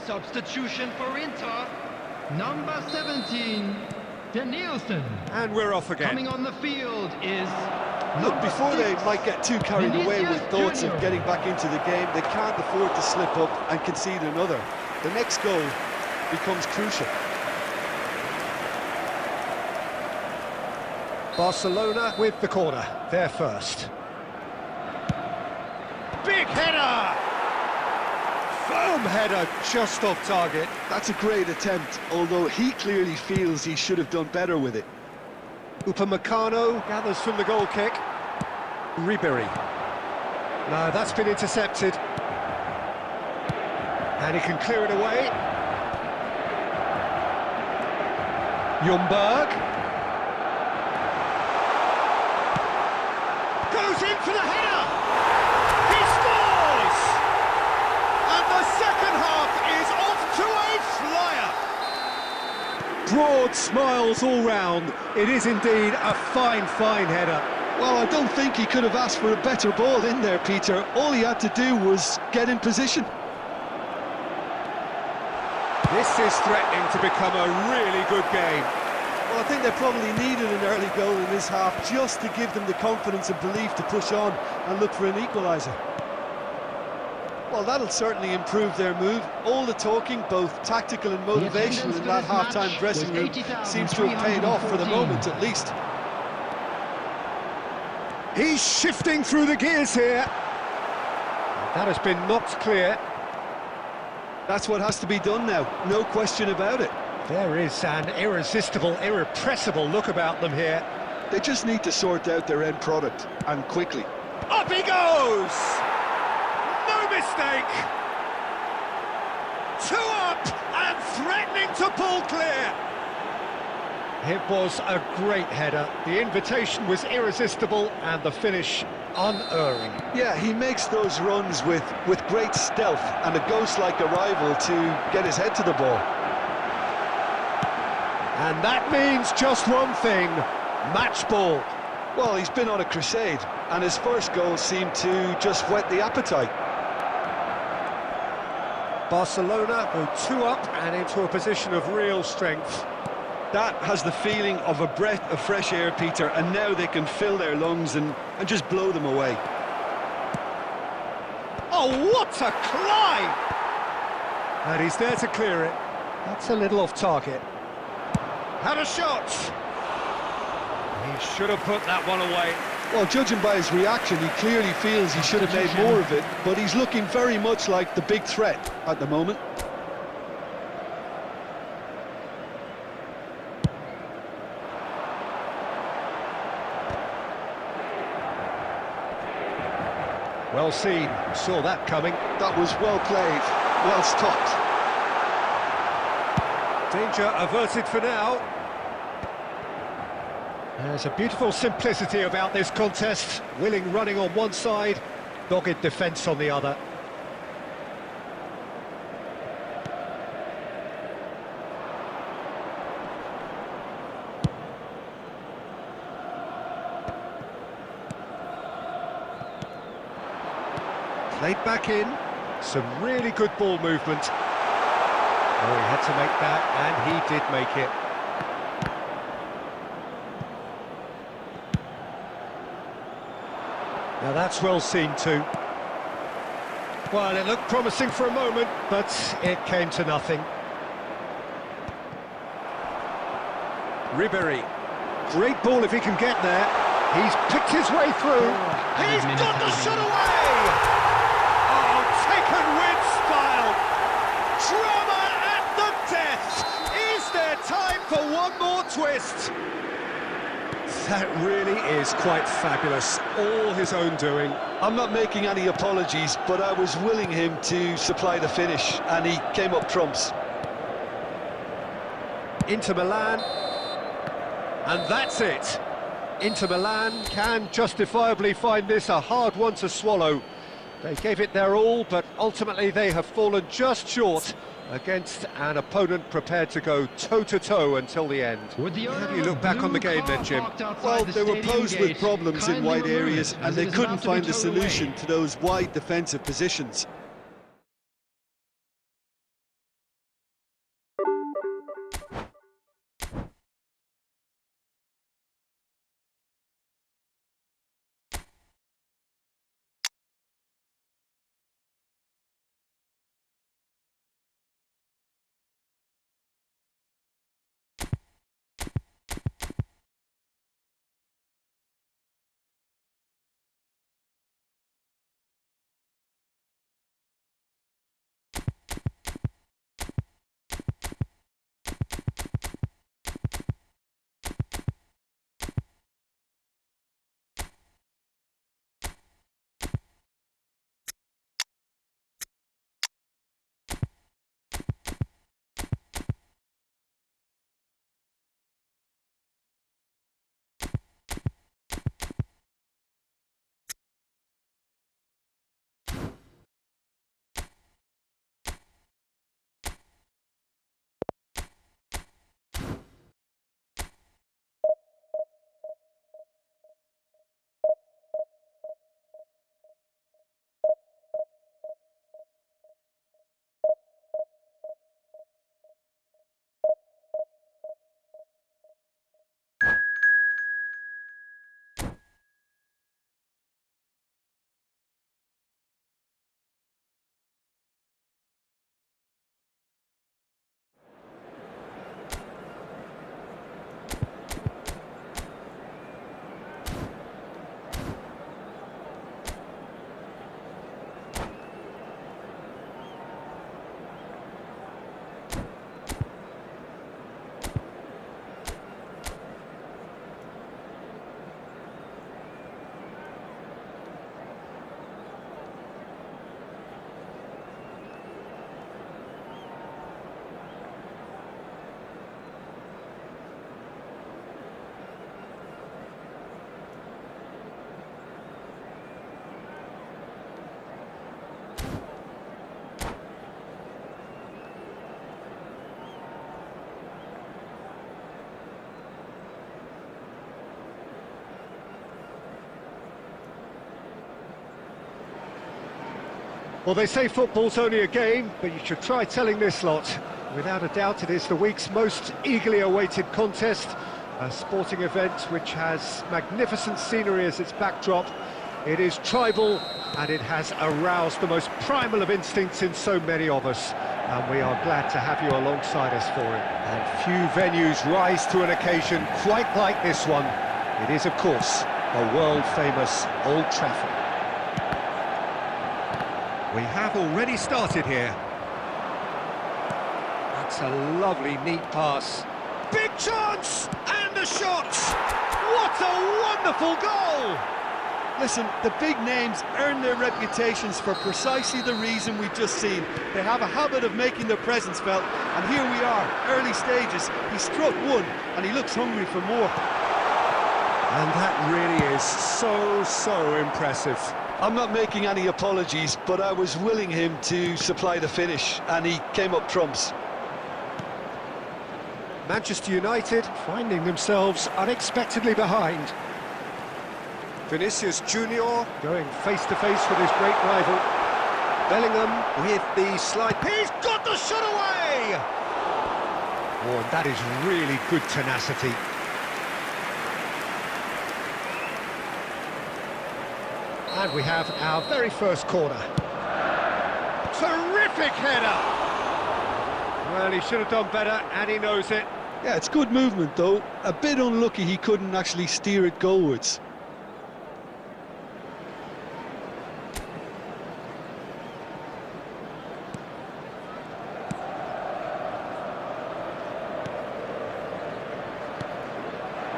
Speaker 4: Substitution for Inter, number 17, Danielson.
Speaker 1: And we're off again.
Speaker 4: Coming on the field is...
Speaker 3: Look, before they might get too carried away with thoughts of getting back into the game, they can't afford to slip up and concede another. The next goal becomes crucial.
Speaker 1: Barcelona with the corner, they're first. Big header! Firm header, just off target.
Speaker 3: That's a great attempt, although he clearly feels he should have done better with it.
Speaker 1: Upamecano gathers from the goal kick. Ribery. No, that's been intercepted. And he can clear it away. Ljungberg. Goes in for the header! He scores! And the second half is off to a flyer! Broad smiles all round. It is indeed a fine, fine header.
Speaker 3: Well, I don't think he could have asked for a better ball in there, Peter. All he had to do was get in position.
Speaker 1: This is threatening to become a really good game.
Speaker 3: Well, I think they probably needed an early goal in this half just to give them the confidence and belief to push on and look for an equaliser. Well, that'll certainly improve their mood. All the talking, both tactical and motivational, in that half-time dressing room seems to have paid off for the moment, at least.
Speaker 1: He's shifting through the gears here. That has been knocked clear.
Speaker 3: That's what has to be done now, no question about it.
Speaker 1: There is an irresistible, irrepressible look about them here.
Speaker 3: They just need to sort out their end product, and quickly.
Speaker 1: Up he goes! No mistake! 2 up and threatening to pull clear. It was a great header. The invitation was irresistible and the finish unerring.
Speaker 3: Yeah, he makes those runs with great stealth and a ghost-like arrival to get his head to the ball.
Speaker 1: And that means just one thing, match ball.
Speaker 3: Well, he's been on a crusade, and his first goal seemed to just whet the appetite.
Speaker 1: Barcelona go 2 up and into a position of real strength.
Speaker 3: That has the feeling of a breath of fresh air, Peter, and now they can fill their lungs and just blow them away.
Speaker 1: Oh, what a climb! And he's there to clear it. That's a little off target. Had a shot! He should have put that one away.
Speaker 3: Well, judging by his reaction, he clearly feels he should have made more of it, but he's looking very much like the big threat at the moment.
Speaker 1: Well seen, saw that coming.
Speaker 3: That was well played, well stopped.
Speaker 1: Danger averted for now. There's a beautiful simplicity about this contest. Willing running on one side, dogged defence on the other. Played back in, some really good ball movement. Oh, he had to make that, and he did make it. Now that's well seen too. Well, it looked promising for a moment, but it came to nothing. Ribery, great ball if he can get there. He's picked his way through. He's got the shot away! Oh, taken with style. Drama at the death. Is there time for one more twist? That really is quite fabulous. All his own doing.
Speaker 3: I'm not making any apologies, but I was willing him to supply the finish, and he came up trumps.
Speaker 1: Inter Milan, and that's it. Inter Milan can justifiably find this a hard one to swallow. They gave it their all, but ultimately they have fallen just short against an opponent prepared to go toe-to-toe until the end. How do you look back on the game then, Jim?
Speaker 3: Well, they were posed with problems in wide areas, and they couldn't find a solution to those wide defensive positions.
Speaker 1: Well, they say football's only a game, but you should try telling this lot. Without a doubt, it is the week's most eagerly awaited contest, a sporting event which has magnificent scenery as its backdrop. It is tribal, and it has aroused the most primal of instincts in so many of us, and we are glad to have you alongside us for it. And few venues rise to an occasion quite like this one. It is, of course, a world-famous Old Trafford. We have already started here. That's a lovely, neat pass. Big chance! And a shot! What a wonderful goal!
Speaker 3: Listen, the big names earn their reputations for precisely the reason we've just seen. They have a habit of making their presence felt, and here we are, early stages. He struck one, and he looks hungry for more.
Speaker 1: And that really is so impressive.
Speaker 2: I'm not making any apologies, but I was willing him to supply the finish, and he came up trumps.
Speaker 1: Manchester United finding themselves unexpectedly behind. Vinicius Junior going face-to-face with his great rival. Bellingham with the slide. He's got the shot away! Oh, and that is really good tenacity. And we have our very first corner. Terrific header! Well, he should have done better, and he knows it.
Speaker 2: Yeah, it's good movement, though. A bit unlucky he couldn't actually steer it goalwards.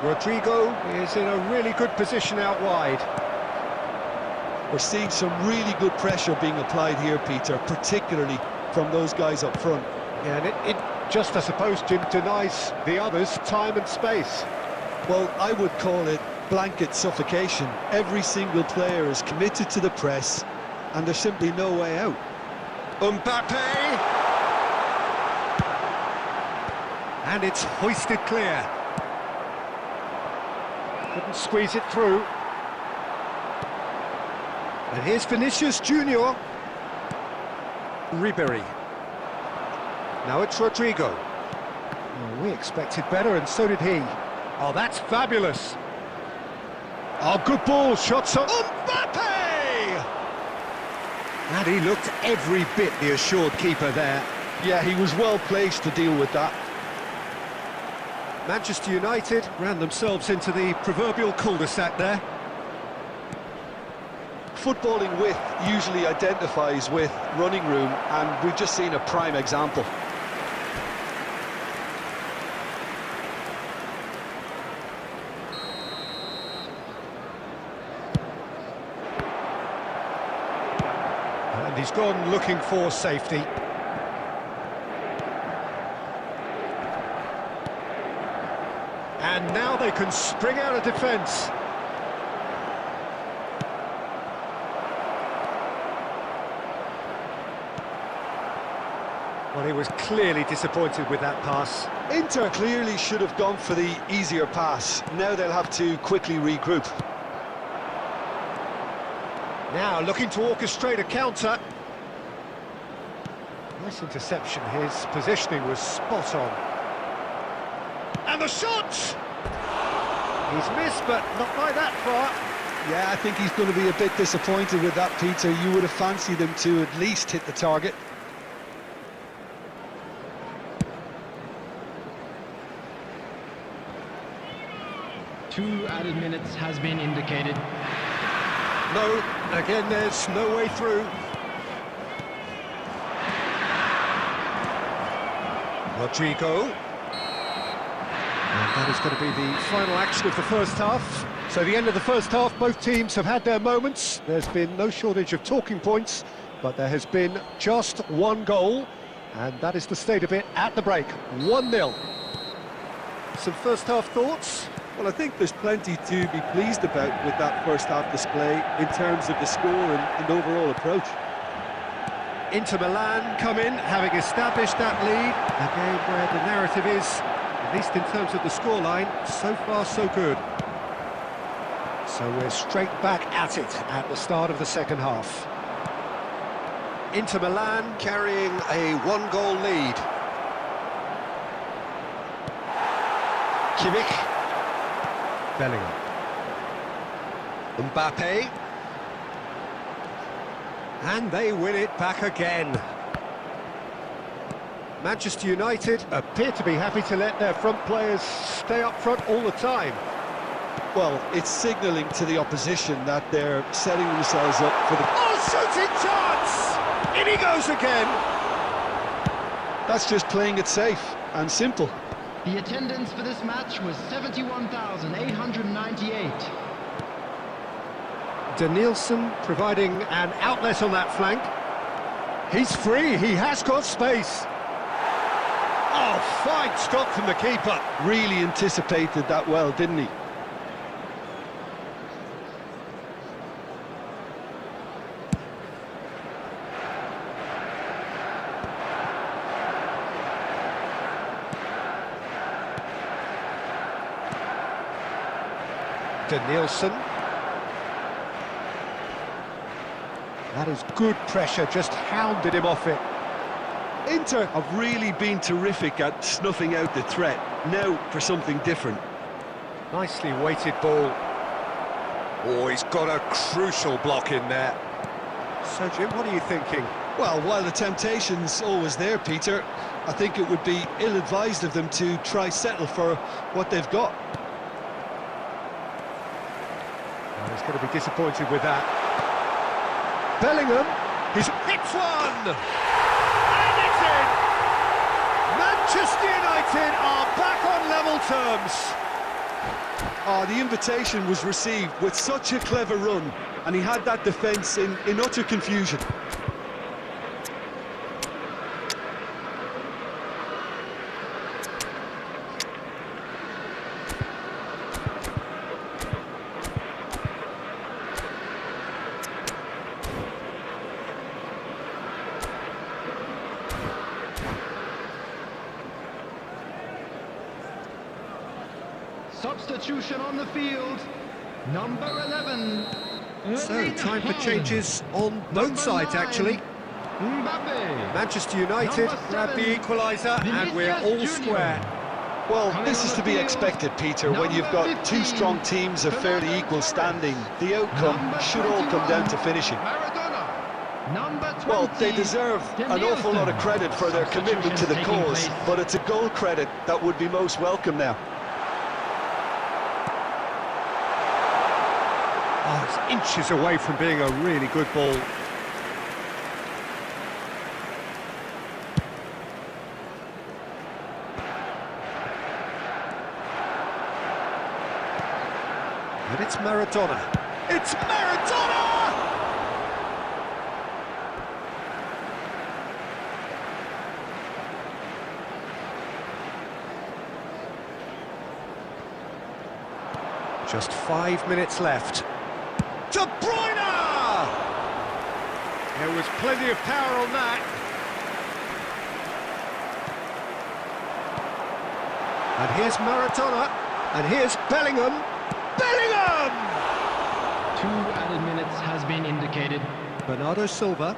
Speaker 1: Rodrigo is in a really good position out wide.
Speaker 2: We're seeing some really good pressure being applied here, Peter, particularly from those guys up front.
Speaker 1: Yeah, and it just, I suppose, Jim, denies the others time and space.
Speaker 2: Well, I would call it blanket suffocation. Every single player is committed to the press, and there's simply no way out.
Speaker 1: Mbappe! And it's hoisted clear. Couldn't squeeze it through. And here's Vinicius Junior. Ribery. Now it's Rodrigo. Well, we expected better, and so did he. Oh, that's fabulous. Oh, good ball, shots on Mbappe! And he looked every bit the assured keeper there.
Speaker 2: Yeah, he was well placed to deal with that.
Speaker 1: Manchester United ran themselves into the proverbial cul-de-sac there.
Speaker 2: Footballing width usually identifies with running room, and we've just seen a prime example.
Speaker 1: And he's gone looking for safety. And now they can spring out of defence. Well, he was clearly disappointed with that pass.
Speaker 2: Inter clearly should have gone for the easier pass. Now they'll have to quickly regroup.
Speaker 1: Now looking to orchestrate a counter. Nice interception. His positioning was spot on. And the shot! He's missed, but not by that far.
Speaker 2: Yeah, I think he's going to be a bit disappointed with that, Peter. You would have fancied him to at least hit the target.
Speaker 5: Two added minutes has been indicated.
Speaker 1: No, again there's no way through. Rodrigo. And that is going to be the final action of the first half. So the end of the first half, both teams have had their moments. There's been no shortage of talking points, but there has been just one goal, and that is the state of it at the break. 1-0. Some first half thoughts?
Speaker 2: Well, I think there's plenty to be pleased about with that first half display in terms of the score and overall approach.
Speaker 1: Inter Milan come in, having established that lead. A game where the narrative is, at least in terms of the scoreline, so far so good. So we're straight back at it at the start of the second half. Inter Milan carrying a one-goal lead. Kimmich. Bellingham. Mbappe. And they win it back again. Manchester United appear to be happy to let their front players stay up front all the time.
Speaker 2: Well, it's signalling to the opposition that they're setting themselves up for the...
Speaker 1: Oh, shooting chance! In he goes again!
Speaker 2: That's just playing it safe and simple.
Speaker 5: The attendance for this match was 71,898.
Speaker 1: Danielson providing an outlet on that flank. He's free, he has got space. Oh, fine stop from the keeper.
Speaker 2: Really anticipated that well, didn't he?
Speaker 1: Danielson. That is good pressure, just hounded him off it.
Speaker 2: Inter have really been terrific at snuffing out the threat. Now for something different.
Speaker 1: Nicely weighted ball. Oh, he's got a crucial block in there. So, Jim, what are you thinking?
Speaker 2: Well, while the temptation's always there, Peter, I think it would be ill-advised of them to try settle for what they've got.
Speaker 1: Well, he's going to be disappointed with that. Bellingham, he's hits one! And it's in! Manchester United are back on level terms.
Speaker 2: Oh, the invitation was received with such a clever run, and he had that defence in utter confusion.
Speaker 5: Substitution on the field, number 11.
Speaker 1: So, time for changes on both sides, actually.
Speaker 5: Mbappe.
Speaker 1: Manchester United grab the equaliser, and we're all square.
Speaker 2: Well, this is to be expected, Peter, when you've got two strong teams of fairly equal standing. The outcome should all come down to finishing. Well, they deserve an awful lot of credit for their commitment to the cause, but it's a goal credit that would be most welcome now.
Speaker 1: Oh, it's inches away from being a really good ball. And it's Maradona. It's Maradona! Just 5 minutes left. De Bruyne! There was plenty of power on that. And here's Maradona, and here's Bellingham. Bellingham!
Speaker 5: 2 added minutes has been indicated.
Speaker 1: Bernardo Silva.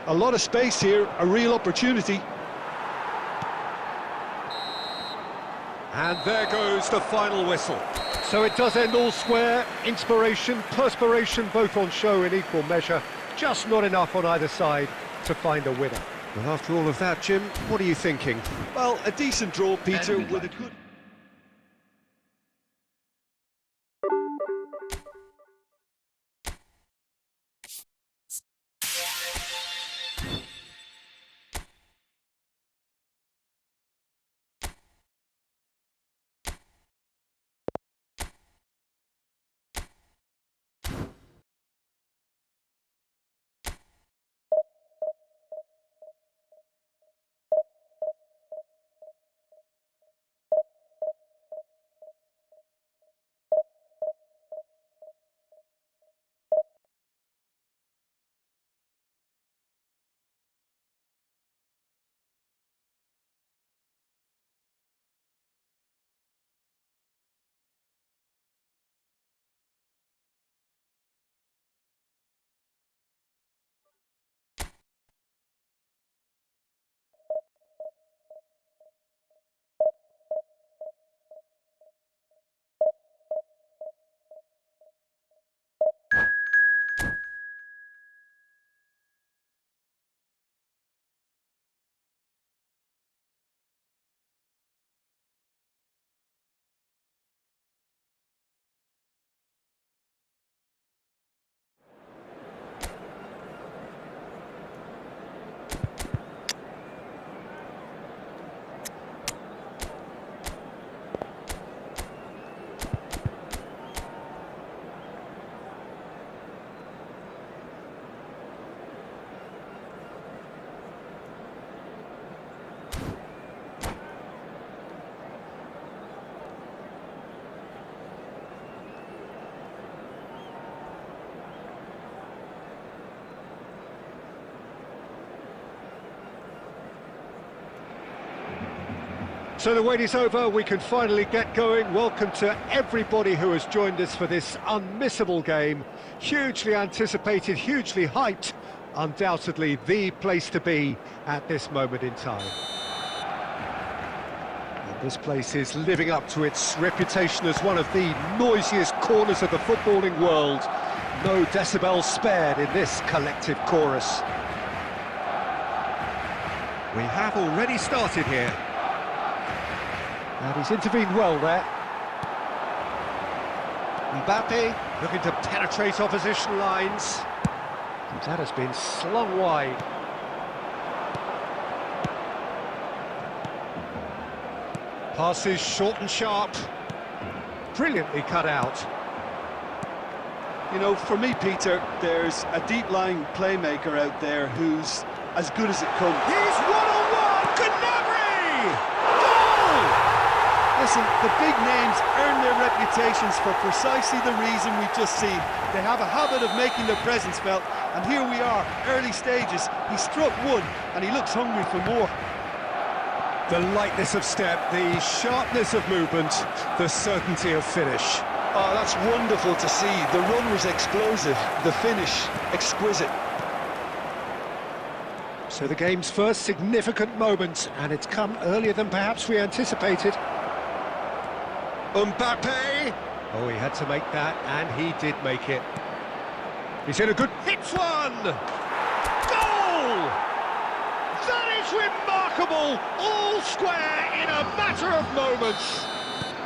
Speaker 2: A lot of space here, a real opportunity.
Speaker 1: And there goes the final whistle. So it does end all square. Inspiration, perspiration, both on show in equal measure. Just not enough on either side to find a winner. But after all of that, Jim, what are you thinking?
Speaker 2: Well, a decent draw, Peter, with a good...
Speaker 1: So the wait is over, we can finally get going. Welcome to everybody who has joined us for this unmissable game. Hugely anticipated, hugely hyped. Undoubtedly the place to be at this moment in time. And this place is living up to its reputation as one of the noisiest corners of the footballing world. No decibels spared in this collective chorus. We have already started here. And he's intervened well there. Mbappe looking to penetrate opposition lines. And that has been slung wide. Passes short and sharp. Brilliantly cut out.
Speaker 3: You know, for me, Peter, there's a deep-lying playmaker out there who's as good as it comes.
Speaker 1: He's one-on-one! Gnabry! Goal!
Speaker 3: Listen, the big names earn their reputations for precisely the reason we've just seen. They have a habit of making their presence felt, and here we are, early stages. He struck one, and he looks hungry for more.
Speaker 1: The lightness of step, the sharpness of movement, the certainty of finish.
Speaker 3: Oh, that's wonderful to see. The run was explosive, the finish exquisite.
Speaker 1: So the game's first significant moment, and it's come earlier than perhaps we anticipated. Mbappe! Oh, he had to make that, and he did make it. He's in a good... Hits one! Goal! That is remarkable! All square in a matter of moments.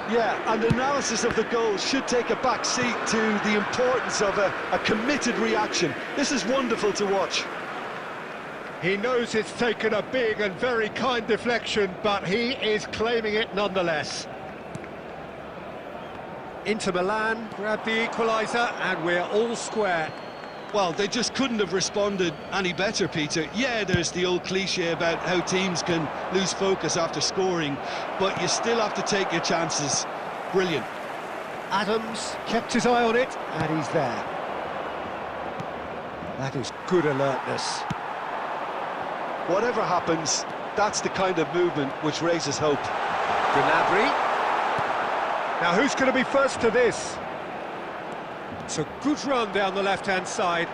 Speaker 3: Yeah, and analysis of the goal should take a back seat to the importance of a committed reaction. This is wonderful to watch.
Speaker 1: He knows it's taken a big and very kind deflection, but he is claiming it nonetheless. Inter Milan grab the equaliser, and we're all square.
Speaker 3: Well, they just couldn't have responded any better, Peter. Yeah, there's the old cliche about how teams can lose focus after scoring, but you still have to take your chances. Brilliant.
Speaker 1: Adams kept his eye on it, and he's there. That is good alertness.
Speaker 3: Whatever happens, that's the kind of movement which raises hope.
Speaker 1: Gnabry. Now who's going to be first to this? It's a good run down the left-hand side.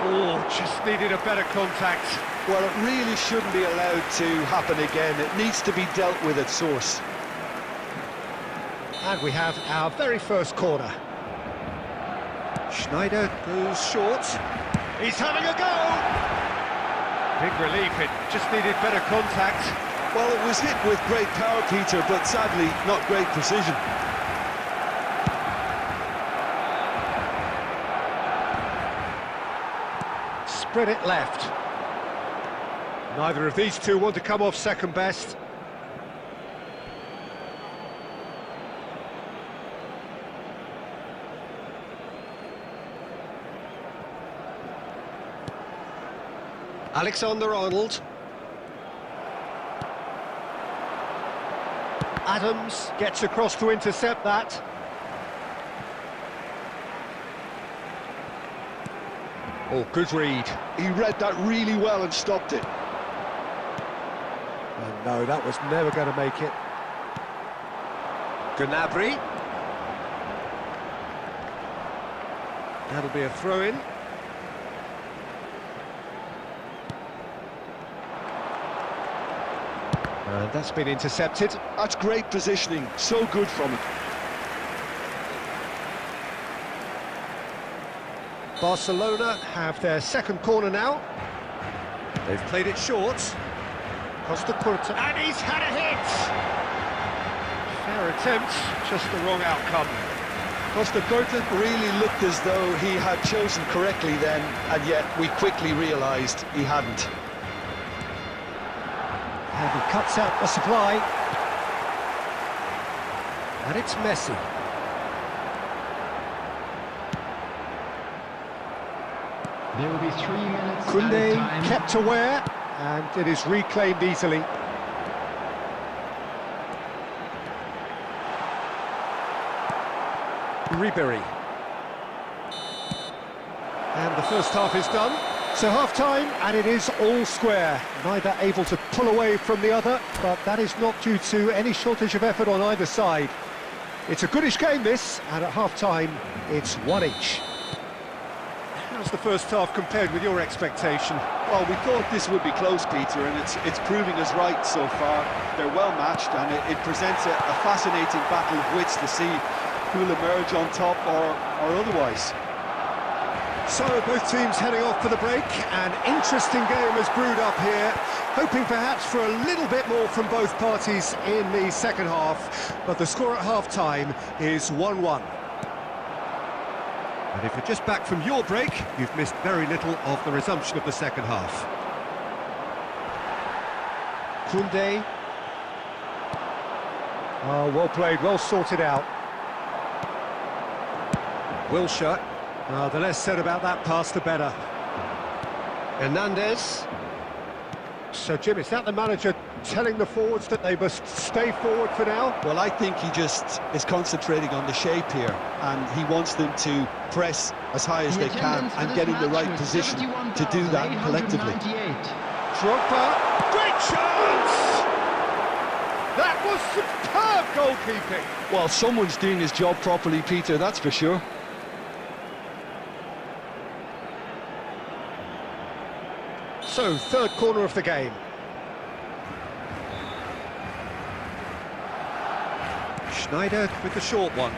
Speaker 1: Oh, just needed a better contact.
Speaker 3: Well, it really shouldn't be allowed to happen again. It needs to be dealt with at source.
Speaker 1: And we have our very first corner. Schneider goes short. He's having a go! Big relief, it just needed better contact.
Speaker 3: Well, it was hit with great power, Peter, but sadly, not great precision.
Speaker 1: Spread it left. Neither of these two want to come off second best. Alexander-Arnold. Adams gets across to intercept that. Oh, good read.
Speaker 3: He read that really well and stopped it.
Speaker 1: Oh, no, that was never going to make it. Gnabry. That'll be a throw-in. And that's been intercepted.
Speaker 3: That's great positioning, so good from him.
Speaker 1: Barcelona have their second corner now. They've played it short. Costa Curta, and he's had a hit! Fair attempt, just the wrong outcome.
Speaker 3: Costa Curta really looked as though he had chosen correctly then, and yet we quickly realised he hadn't.
Speaker 1: And he cuts out the supply. And it's Messi.
Speaker 5: There will be 3 minutes
Speaker 1: Koundé
Speaker 5: time.
Speaker 1: kept aware, and it is reclaimed easily. Ribery. And the first half is done. So half-time, and it is all square. Neither able to pull away from the other, but that is not due to any shortage of effort on either side. It's a goodish game, this, and at half-time, it's one each. How's the first half compared with your expectation?
Speaker 3: Well, we thought this would be close, Peter, and it's proving us right so far. They're well matched, and it presents a fascinating battle of wits to see who'll emerge on top or otherwise.
Speaker 1: So both teams heading off for the break. An interesting game has brewed up here, hoping perhaps for a little bit more from both parties in the second half, but the score at half-time is 1-1. And if you're just back from your break, you've missed very little of the resumption of the second half. Koundé. Oh, well played, well sorted out. Wilshere. The less said about that pass, the better. Hernandez. So, Jim, is that the manager telling the forwards that they must stay forward for now?
Speaker 2: Well, I think he just is concentrating on the shape here, and he wants them to press as high as they can and get in the right position to do that collectively.
Speaker 1: Drogba, great chance! That was superb goalkeeping.
Speaker 2: Well, someone's doing his job properly, Peter, that's for sure.
Speaker 1: So, third corner of the game. Schneider with the short one.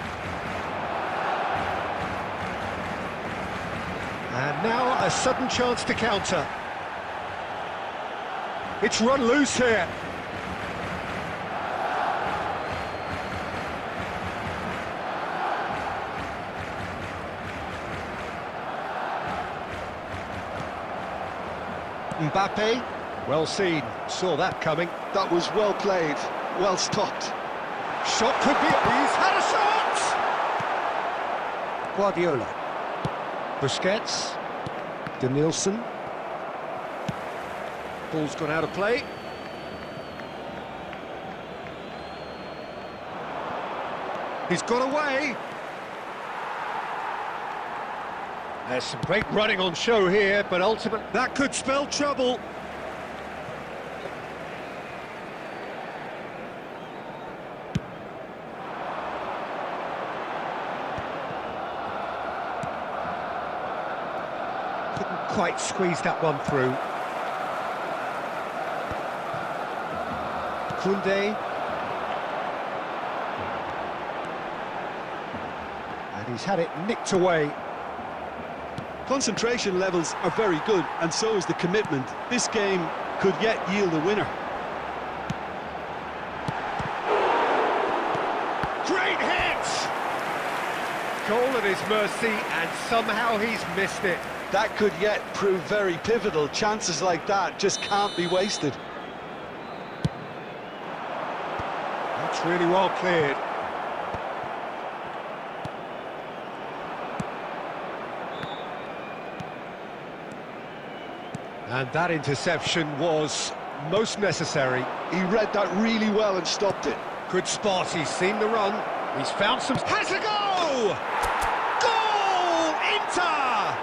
Speaker 1: And now a sudden chance to counter. It's run loose here. Mbappe, well seen, saw that coming.
Speaker 3: That was well played, well stopped.
Speaker 1: Shot could be, he's had a shot! Guardiola. Busquets. Denilson. Ball's gone out of play. He's got away. There's some great running on show here, but ultimately that could spell trouble. Couldn't quite squeeze that one through. Koundé. And he's had it nicked away.
Speaker 2: Concentration levels are very good, and so is the commitment. This game could yet yield a winner.
Speaker 1: Great hit! Goal at his mercy, and somehow he's missed it.
Speaker 2: That could yet prove very pivotal. Chances like that just can't be wasted.
Speaker 1: That's really well cleared. And that interception was most necessary.
Speaker 2: He read that really well and stopped it.
Speaker 1: Good spot, he's seen the run. He's found some... Has a goal! Goal! Inter!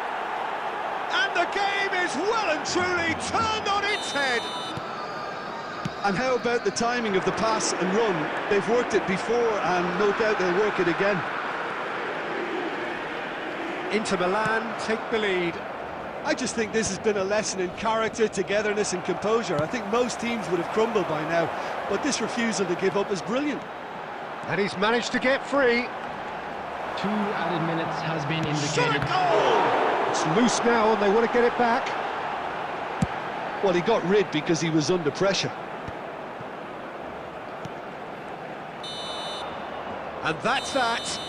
Speaker 1: And the game is well and truly turned on its head.
Speaker 2: And how about the timing of the pass and run? They've worked it before, and no doubt they'll work it again.
Speaker 1: Inter Milan take the lead.
Speaker 2: I just think this has been a lesson in character, togetherness and composure. I think most teams would have crumbled by now, but this refusal to give up is brilliant.
Speaker 1: And he's managed to get free.
Speaker 5: 2 added minutes has been indicated.
Speaker 1: Goal! It's loose now and they want to get it back.
Speaker 2: Well, he got rid because he was under pressure.
Speaker 1: And that's that.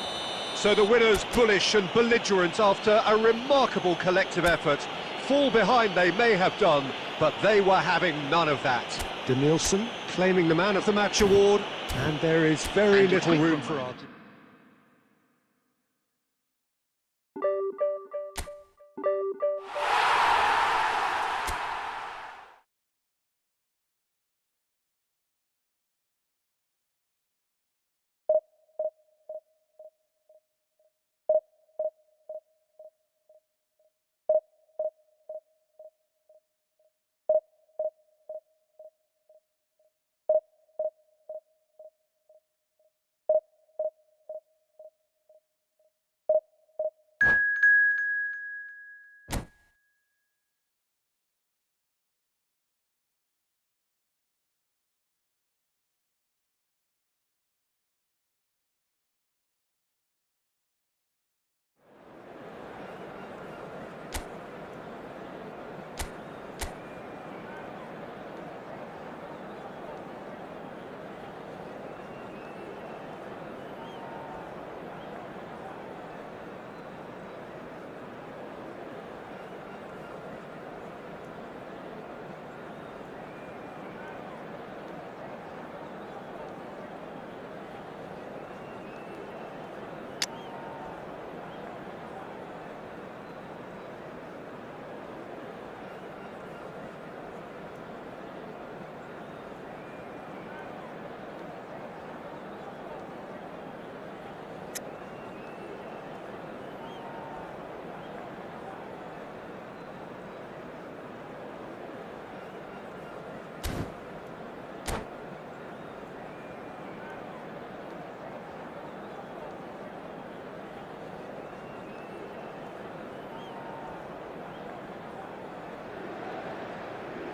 Speaker 1: So the winners bullish and belligerent after a remarkable collective effort. Fall behind they may have done, but they were having none of that. Denilson claiming the Man of the Match award, and there is very little room for argument.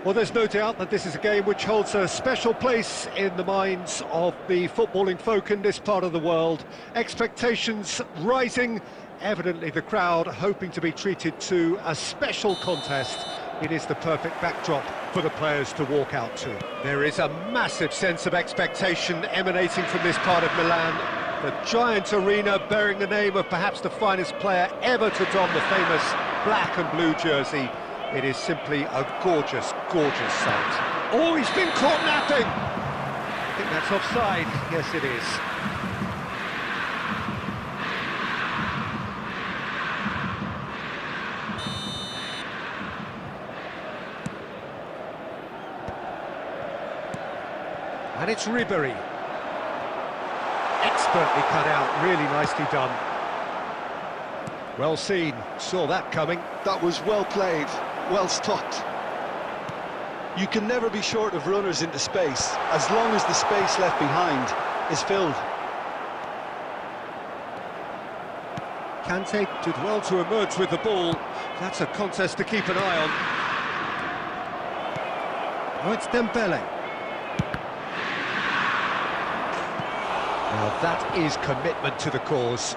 Speaker 1: Well, there's no doubt that this is a game which holds a special place in the minds of the footballing folk in this part of the world. Expectations rising, evidently the crowd hoping to be treated to a special contest. It is the perfect backdrop for the players to walk out to. There is a massive sense of expectation emanating from this part of Milan. The giant arena bearing the name of perhaps the finest player ever to don the famous black and blue jersey. It is simply a gorgeous, gorgeous sight. Oh, he's been caught napping! I think that's offside. Yes, it is. And it's Ribery. Expertly cut out, really nicely done. Well seen, saw that coming.
Speaker 3: That was well played, well stopped. You can never be short of runners into space, as long as the space left behind is filled.
Speaker 1: Kante did well to emerge with the ball. That's a contest to keep an eye on. Oh, it's Dembele. Now that is commitment to the cause.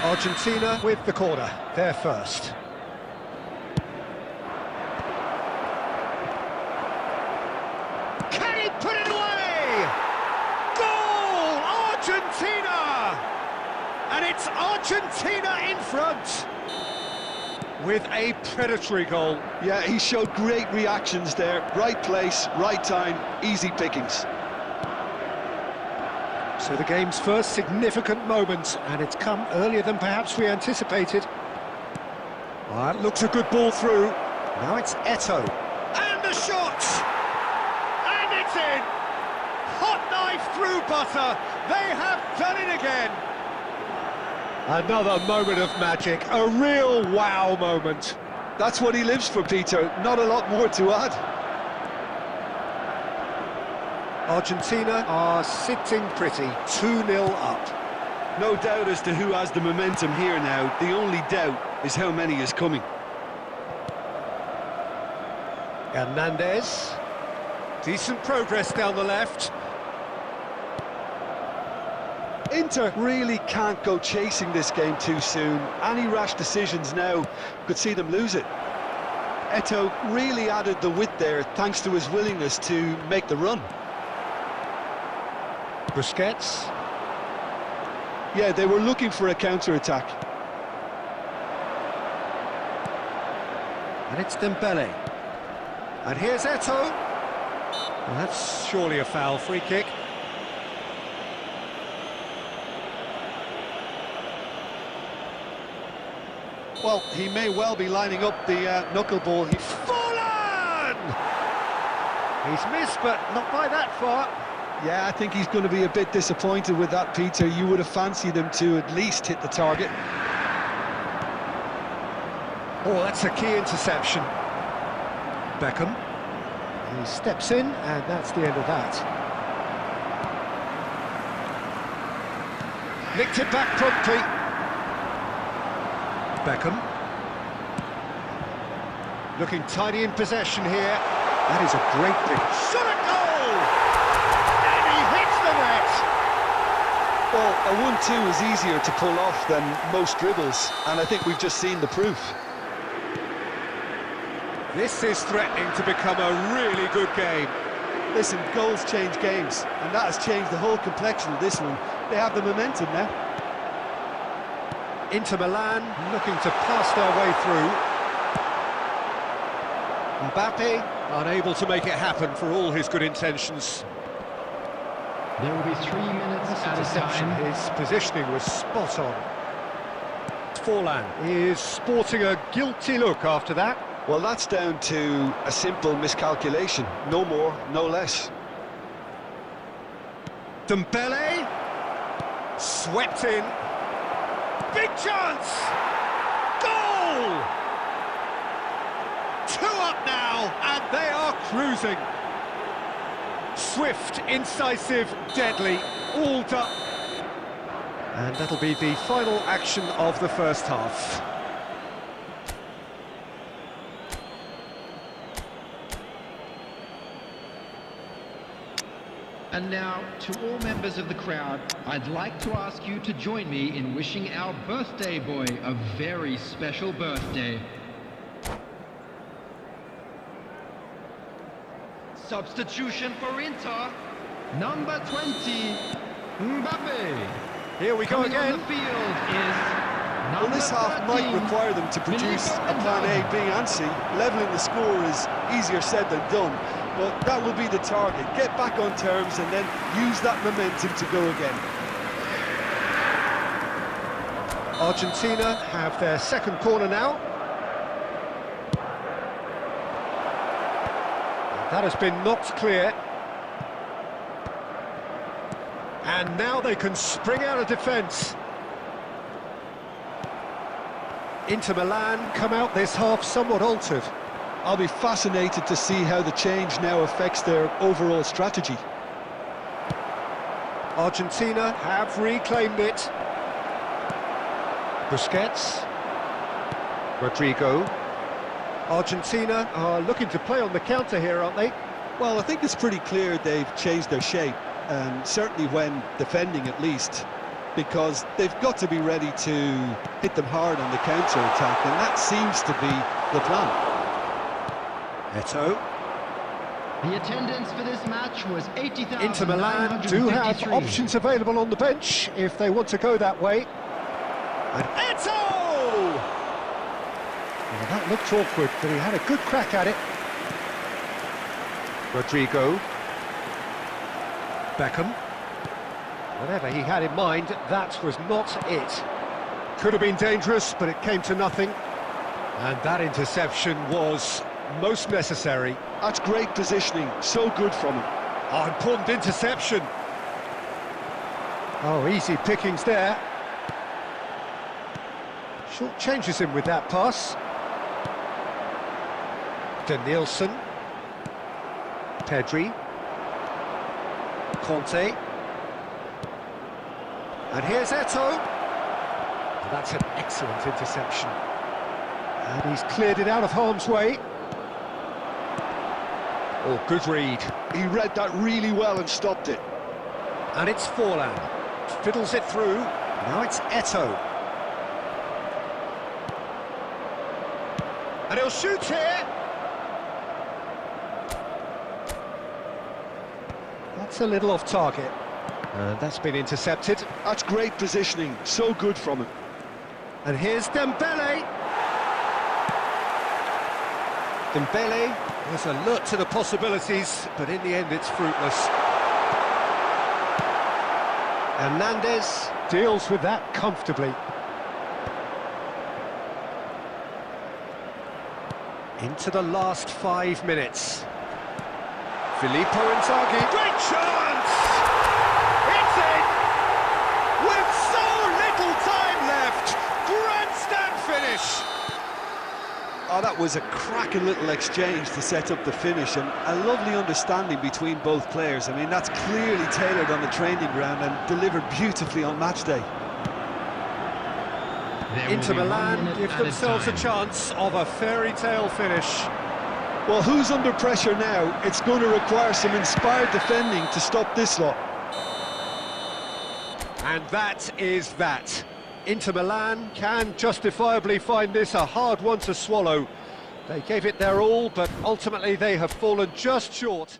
Speaker 1: Argentina with the corner, they're first. Can he put it away? Goal! Argentina! And it's Argentina in front with a predatory goal.
Speaker 3: Yeah, he showed great reactions there. Right place, right time, easy pickings.
Speaker 1: So the game's first significant moment, and it's come earlier than perhaps we anticipated. Oh, that looks a good ball through. Now it's Eto'o. And the shot! And it's in! Hot knife through butter. They have done it again. Another moment of magic, a real wow moment.
Speaker 3: That's what he lives for, Peter. Not a lot more to add.
Speaker 1: Argentina are sitting pretty, 2-0 up.
Speaker 3: No doubt as to who has the momentum here now. The only doubt is how many is coming.
Speaker 1: Hernandez. Decent progress down the left.
Speaker 3: Inter really can't go chasing this game too soon. Any rash decisions now could see them lose it. Eto'o really added the width there thanks to his willingness to make the run.
Speaker 1: Busquets.
Speaker 3: Yeah, they were looking for a counter-attack.
Speaker 1: And it's Dembele. And here's Eto'o. Well, that's surely a foul, free kick.
Speaker 3: Well, he may well be lining up the knuckleball.
Speaker 1: Fallen! He's missed, but not by that far.
Speaker 3: Yeah, I think he's going to be a bit disappointed with that, Peter. You would have fancied him to at least hit the target.
Speaker 1: Oh, that's a key interception. Beckham. He steps in, and that's the end of that. Nicked it back promptly. Beckham. Looking tidy in possession here. That is a great pick. Shot at goal! And he hits the net!
Speaker 3: Well, a 1-2 is easier to pull off than most dribbles, and I think we've just seen the proof.
Speaker 1: This is threatening to become a really good game.
Speaker 3: Listen, goals change games, and that has changed the whole complexion of this one. They have the momentum now.
Speaker 1: Inter Milan looking to pass their way through. Mbappe unable to make it happen for all his good intentions.
Speaker 5: There will be 3 minutes at a time.
Speaker 1: His positioning was spot on. Forlan is sporting a guilty look after that.
Speaker 3: Well, that's down to a simple miscalculation. No more, no less.
Speaker 1: Dembele swept in. Big chance! Goal! 2 up now, and they are cruising. Swift, incisive, deadly, all done. And that'll be the final action of the first half.
Speaker 5: And now, to all members of the crowd, I'd like to ask you to join me in wishing our birthday boy a very special birthday. Substitution for Inter, number 20, Mbappe.
Speaker 1: Here we go
Speaker 5: Coming
Speaker 1: again.
Speaker 5: on the field is
Speaker 3: Well,
Speaker 5: number
Speaker 3: this half
Speaker 5: 13,
Speaker 3: might require them to produce a plan A, being antsy. Levelling the score is easier said than done, but that will be the target. Get back on terms and then use that momentum to go again.
Speaker 1: Argentina have their second corner now. That has been knocked clear. And now they can spring out of defence. Inter Milan come out this half somewhat altered.
Speaker 2: I'll be fascinated to see how the change now affects their overall strategy.
Speaker 1: Argentina have reclaimed it. Busquets. Rodrigo. Argentina are looking to play on the counter here, aren't they?
Speaker 2: Well, I think it's pretty clear they've changed their shape, certainly when defending at least, because they've got to be ready to hit them hard on the counter-attack, and that seems to be the plan.
Speaker 1: Eto'o.
Speaker 5: The attendance for this match was 80,000.
Speaker 1: Inter Milan do have options available on the bench if they want to go that way. And Eto'o! Well, that looked awkward, but he had a good crack at it. Rodrigo. Beckham. Whatever he had in mind, that was not it. Could have been dangerous, but it came to nothing. And that interception was most necessary.
Speaker 2: That's great positioning, so good from him.
Speaker 1: Oh, important interception. Oh, easy pickings there. Short changes him with that pass. Danielson. Pedri. Conte. And here's Eto'o. That's an excellent interception. And he's cleared it out of harm's way. Oh, good read.
Speaker 2: He read that really well and stopped it.
Speaker 1: And it's Forlan. Fiddles it through. Now it's Eto'o. And he'll shoot here. That's a little off target. And that's been intercepted.
Speaker 2: That's great positioning, so good from him.
Speaker 1: And here's Dembele. Dembele was alert to the possibilities, but in the end it's fruitless. Hernandez deals with that comfortably. Into the last 5 minutes. Filippo Inzaghi. Great chance! It's in! With so little time left! Grandstand finish!
Speaker 2: Oh, that was a cracking little exchange to set up the finish, and a lovely understanding between both players. I mean, that's clearly tailored on the training ground and delivered beautifully on match day.
Speaker 1: Inter Milan give themselves a chance of a fairy tale finish.
Speaker 2: Well, who's under pressure now? It's going to require some inspired defending to stop this lot.
Speaker 1: And that is that. Inter Milan can justifiably find this a hard one to swallow. They gave it their all, but ultimately they have fallen just short.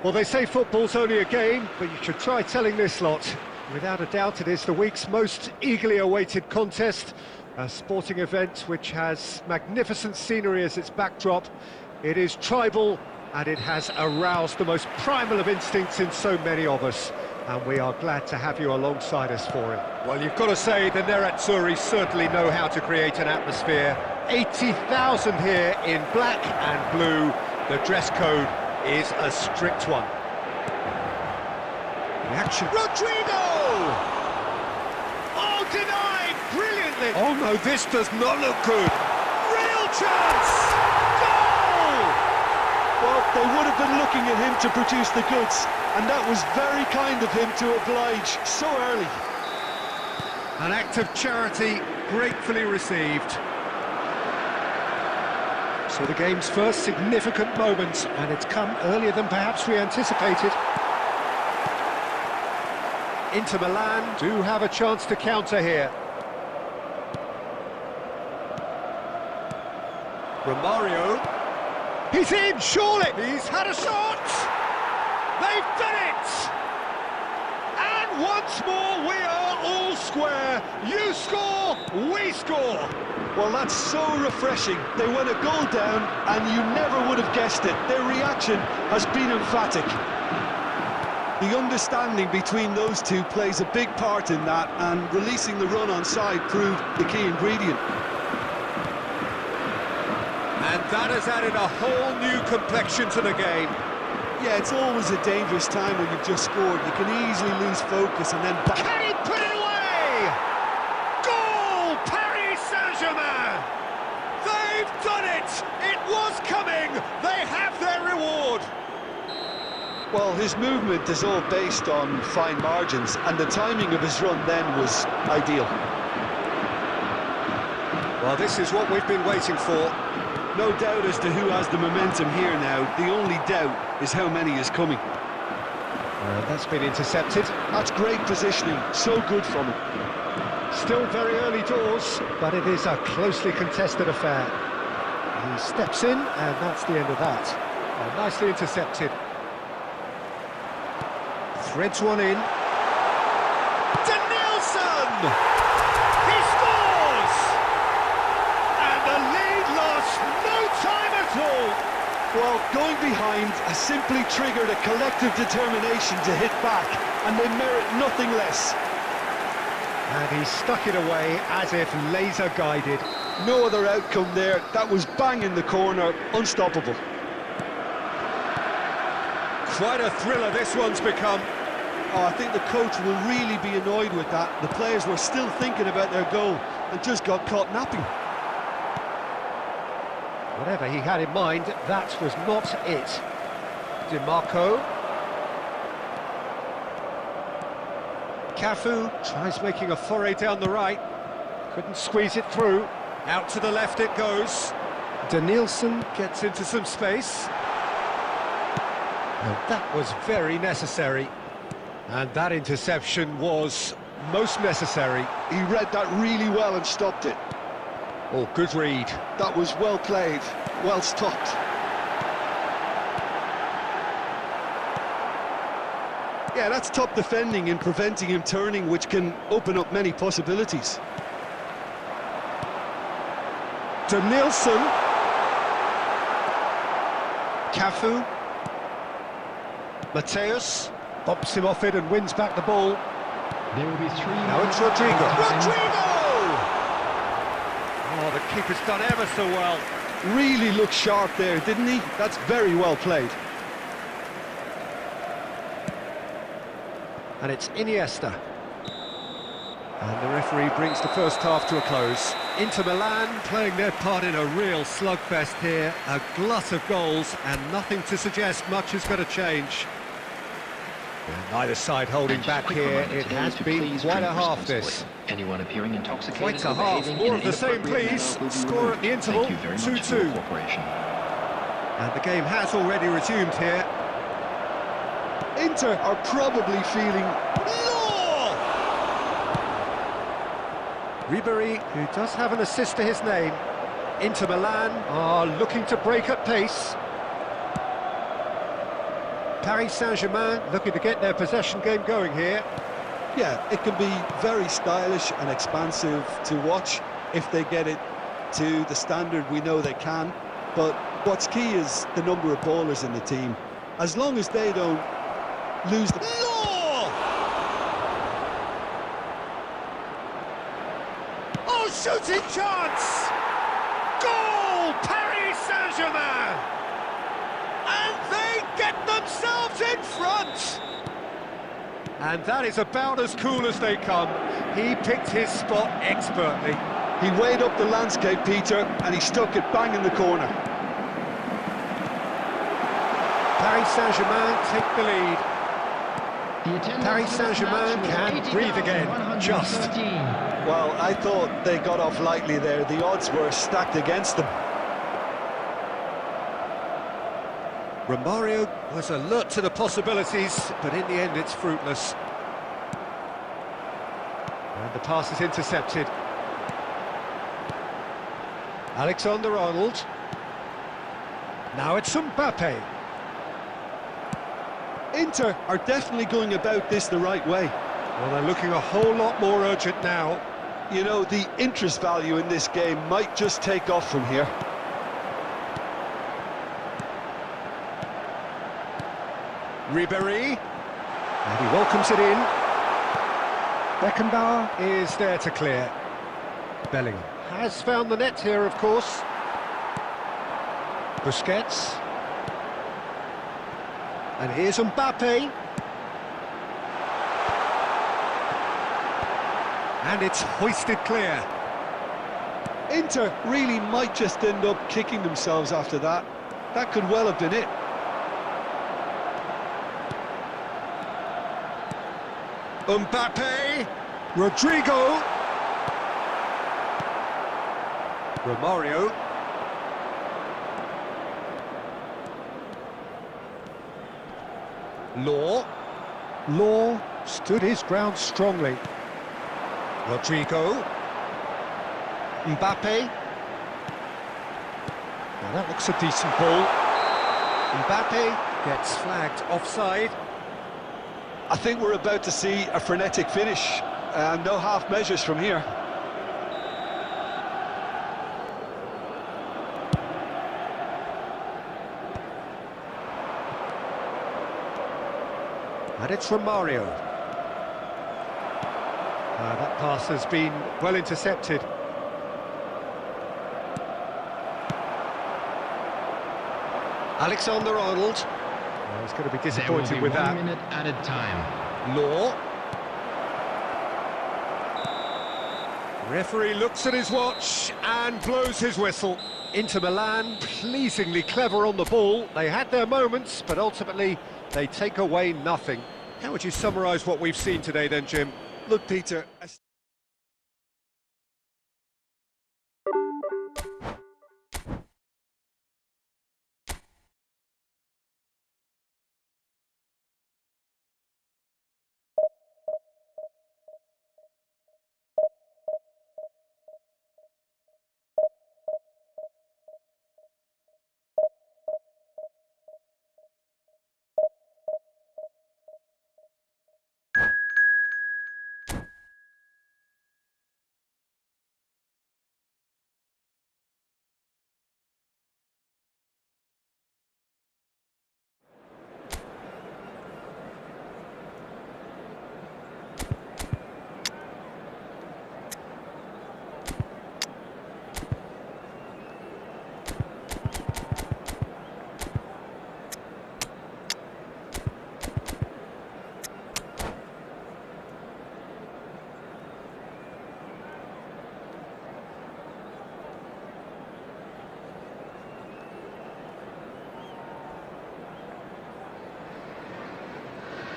Speaker 1: Well, they say football's only a game, but you should try telling this lot. Without a doubt, it is the week's most eagerly awaited contest, a sporting event which has magnificent scenery as its backdrop. It is tribal, and it has aroused the most primal of instincts in so many of us, and we are glad to have you alongside us for it. Well, you've got to say the Nerazzurri certainly know how to create an atmosphere. 80,000 here in black and blue. The dress code is a strict one. Reaction. Rodrigo! Oh, denied brilliantly! Oh no, this does not look good. Real chance! Goal!
Speaker 2: Well, they would have been looking at him to produce the goods, and that was very kind of him to oblige so early.
Speaker 1: An act of charity gratefully received. So the game's first significant moment, and it's come earlier than perhaps we anticipated. Inter Milan do have a chance to counter here. Romario. He's in, surely! He's had a shot! They've done it! And once more we are all square. You score, we score!
Speaker 2: Well, that's so refreshing. They went a goal down, and you never would have guessed it. Their reaction has been emphatic. The understanding between those two plays a big part in that, and releasing the run on side proved the key ingredient.
Speaker 1: And that has added a whole new complexion to the game.
Speaker 3: Yeah, it's always a dangerous time when you've just scored. You can easily lose focus and then...
Speaker 1: Can he put it away? Goal! Paris Saint-Germain! They've done it! It was coming! They have their reward!
Speaker 2: Well, his movement is all based on fine margins, and the timing of his run then was ideal.
Speaker 1: Well, this is what we've been waiting for.
Speaker 3: No doubt as to who has the momentum here now. The only doubt is how many is coming.
Speaker 1: That's been intercepted.
Speaker 2: That's great positioning, so good from him.
Speaker 1: Still very early doors, but it is a closely contested affair. He steps in, and that's the end of that. Nicely intercepted. Threads one in. Danielson! He scores! And the lead lost no time at all.
Speaker 2: Well, going behind has simply triggered a collective determination to hit back, and they merit nothing less.
Speaker 1: And he stuck it away as if laser-guided.
Speaker 2: No other outcome there. That was bang in the corner, unstoppable.
Speaker 1: Quite a thriller this one's become.
Speaker 3: Oh, I think the coach will really be annoyed with that. The players were still thinking about their goal and just got caught napping.
Speaker 1: Whatever he had in mind, that was not it. DiMarco. Cafu tries making a foray down the right. Couldn't squeeze it through. Out to the left it goes. Danielson gets into some space. Well, that was very necessary. And that interception was most necessary.
Speaker 2: He read that really well and stopped it.
Speaker 1: Oh, good read.
Speaker 2: That was well played, well stopped.
Speaker 3: Yeah, that's top defending and preventing him turning, which can open up many possibilities.
Speaker 1: Danielson. Cafu. Mateus bumps him off it and wins back the ball.
Speaker 5: There will be three.
Speaker 1: Now it's Rodrigo. Rodrigo! Oh, the keeper's done ever so well.
Speaker 2: Really looked sharp there, didn't he? That's very well played.
Speaker 1: And it's Iniesta. And the referee brings the first half to a close. Inter Milan playing their part in a real slugfest here. A glut of goals and nothing to suggest much is going to change. And neither side holding back here. It has been quite a half this.
Speaker 4: Anyone appearing intoxicated
Speaker 1: Quite a half. More of the same, please. Score at the interval, 2-2. And the game has already resumed here.
Speaker 2: Inter are probably feeling...
Speaker 1: Law! Ribery, who does have an assist to his name. Inter Milan are looking to break at pace. Paris Saint-Germain looking to get their possession game going here.
Speaker 3: Yeah, it can be very stylish and expansive to watch if they get it to the standard we know they can. But what's key is the number of ballers in the team. As long as they don't lose the...
Speaker 1: Law! Oh, shooting chance! Goal! Paris Saint-Germain! And they get themselves in front! And that is about as cool as they come. He picked his spot expertly.
Speaker 3: He weighed up the landscape, Peter, and he stuck it bang in the corner.
Speaker 1: Paris Saint-Germain take the lead. Paris Saint-Germain can breathe again, just.
Speaker 3: Well, I thought they got off lightly there. The odds were stacked against them.
Speaker 1: Romario was alert to the possibilities, but in the end it's fruitless. And the pass is intercepted. Alexander-Arnold. Now it's Mbappe.
Speaker 3: Inter are definitely going about this the right way.
Speaker 1: Well, they're looking a whole lot more urgent now.
Speaker 3: You know, the interest value in this game might just take off from here.
Speaker 1: Ribéry, and he welcomes it in. Beckenbauer is there to clear. Bellingham has found the net here, of course. Busquets. And here's Mbappe. And it's hoisted clear.
Speaker 3: Inter really might just end up kicking themselves after that. That could well have been it.
Speaker 1: Mbappe, Rodrigo, Romario, Law stood his ground strongly. Rodrigo, Mbappe, now that looks a decent ball. Mbappe gets flagged offside.
Speaker 3: I think we're about to see a frenetic finish, and no half measures from here.
Speaker 1: And it's Romario. That pass has been well intercepted. Alexander-Arnold. He's going to be disappointed with that.
Speaker 5: 1 minute added time.
Speaker 1: Law. Referee looks at his watch and blows his whistle. Inter Milan, pleasingly clever on the ball. They had their moments, but ultimately they take away nothing. How would you summarise what we've seen today then, Jim?
Speaker 3: Look, Peter...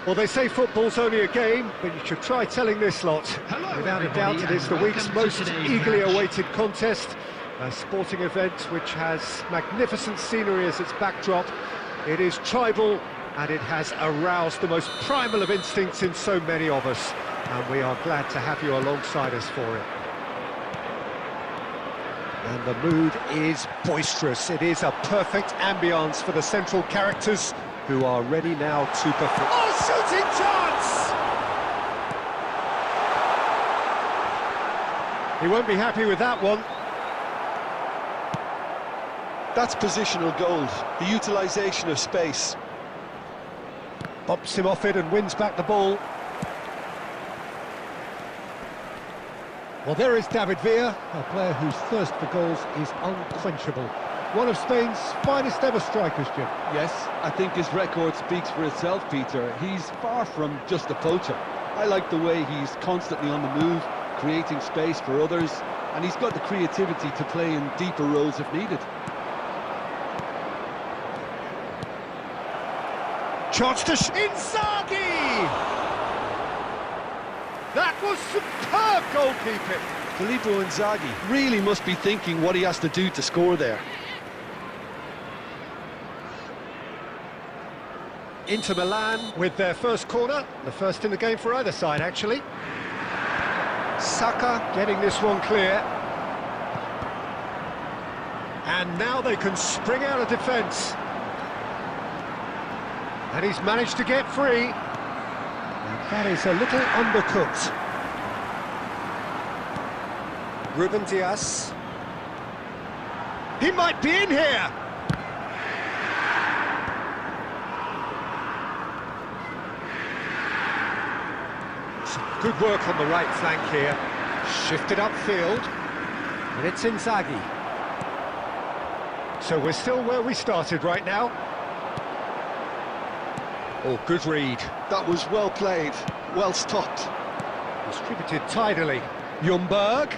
Speaker 1: Well, they say football's only a game, but you should try telling this lot.
Speaker 5: Hello,
Speaker 1: Without a doubt, it is the week's most eagerly awaited contest. A sporting event which has magnificent scenery as its backdrop. It is tribal, and it has aroused the most primal of instincts in so many of us. And we are glad to have you alongside us for it. And the mood is boisterous. It is a perfect ambience for the central characters. who are ready now to perform. Oh, shooting chance! He won't be happy with that one.
Speaker 3: That's positional gold, the utilisation of space.
Speaker 1: Bops him off it and wins back the ball. Well, there is David Villa, a player whose thirst for goals is unquenchable. One of Spain's finest ever strikers, Jim.
Speaker 2: Yes, I think his record speaks for itself, Peter. He's far from just a poacher. I like the way he's constantly on the move, creating space for others, and he's got the creativity to play in deeper roles if needed.
Speaker 1: Chance to Inzaghi! That was superb goalkeeping.
Speaker 3: Filippo Inzaghi really must be thinking what he has to do to score there.
Speaker 1: Inter Milan with their first corner, the first in the game for either side, actually. Saka getting this one clear. And now they can spring out of defence. And he's managed to get free. And that is a little undercooked. Ruben Dias. He might be in here! Good work on the right flank here. Shifted upfield. And it's Inzaghi. So we're still where we started right now. Oh, good read.
Speaker 3: That was well played, well stopped.
Speaker 1: Distributed tidily. Ljungberg.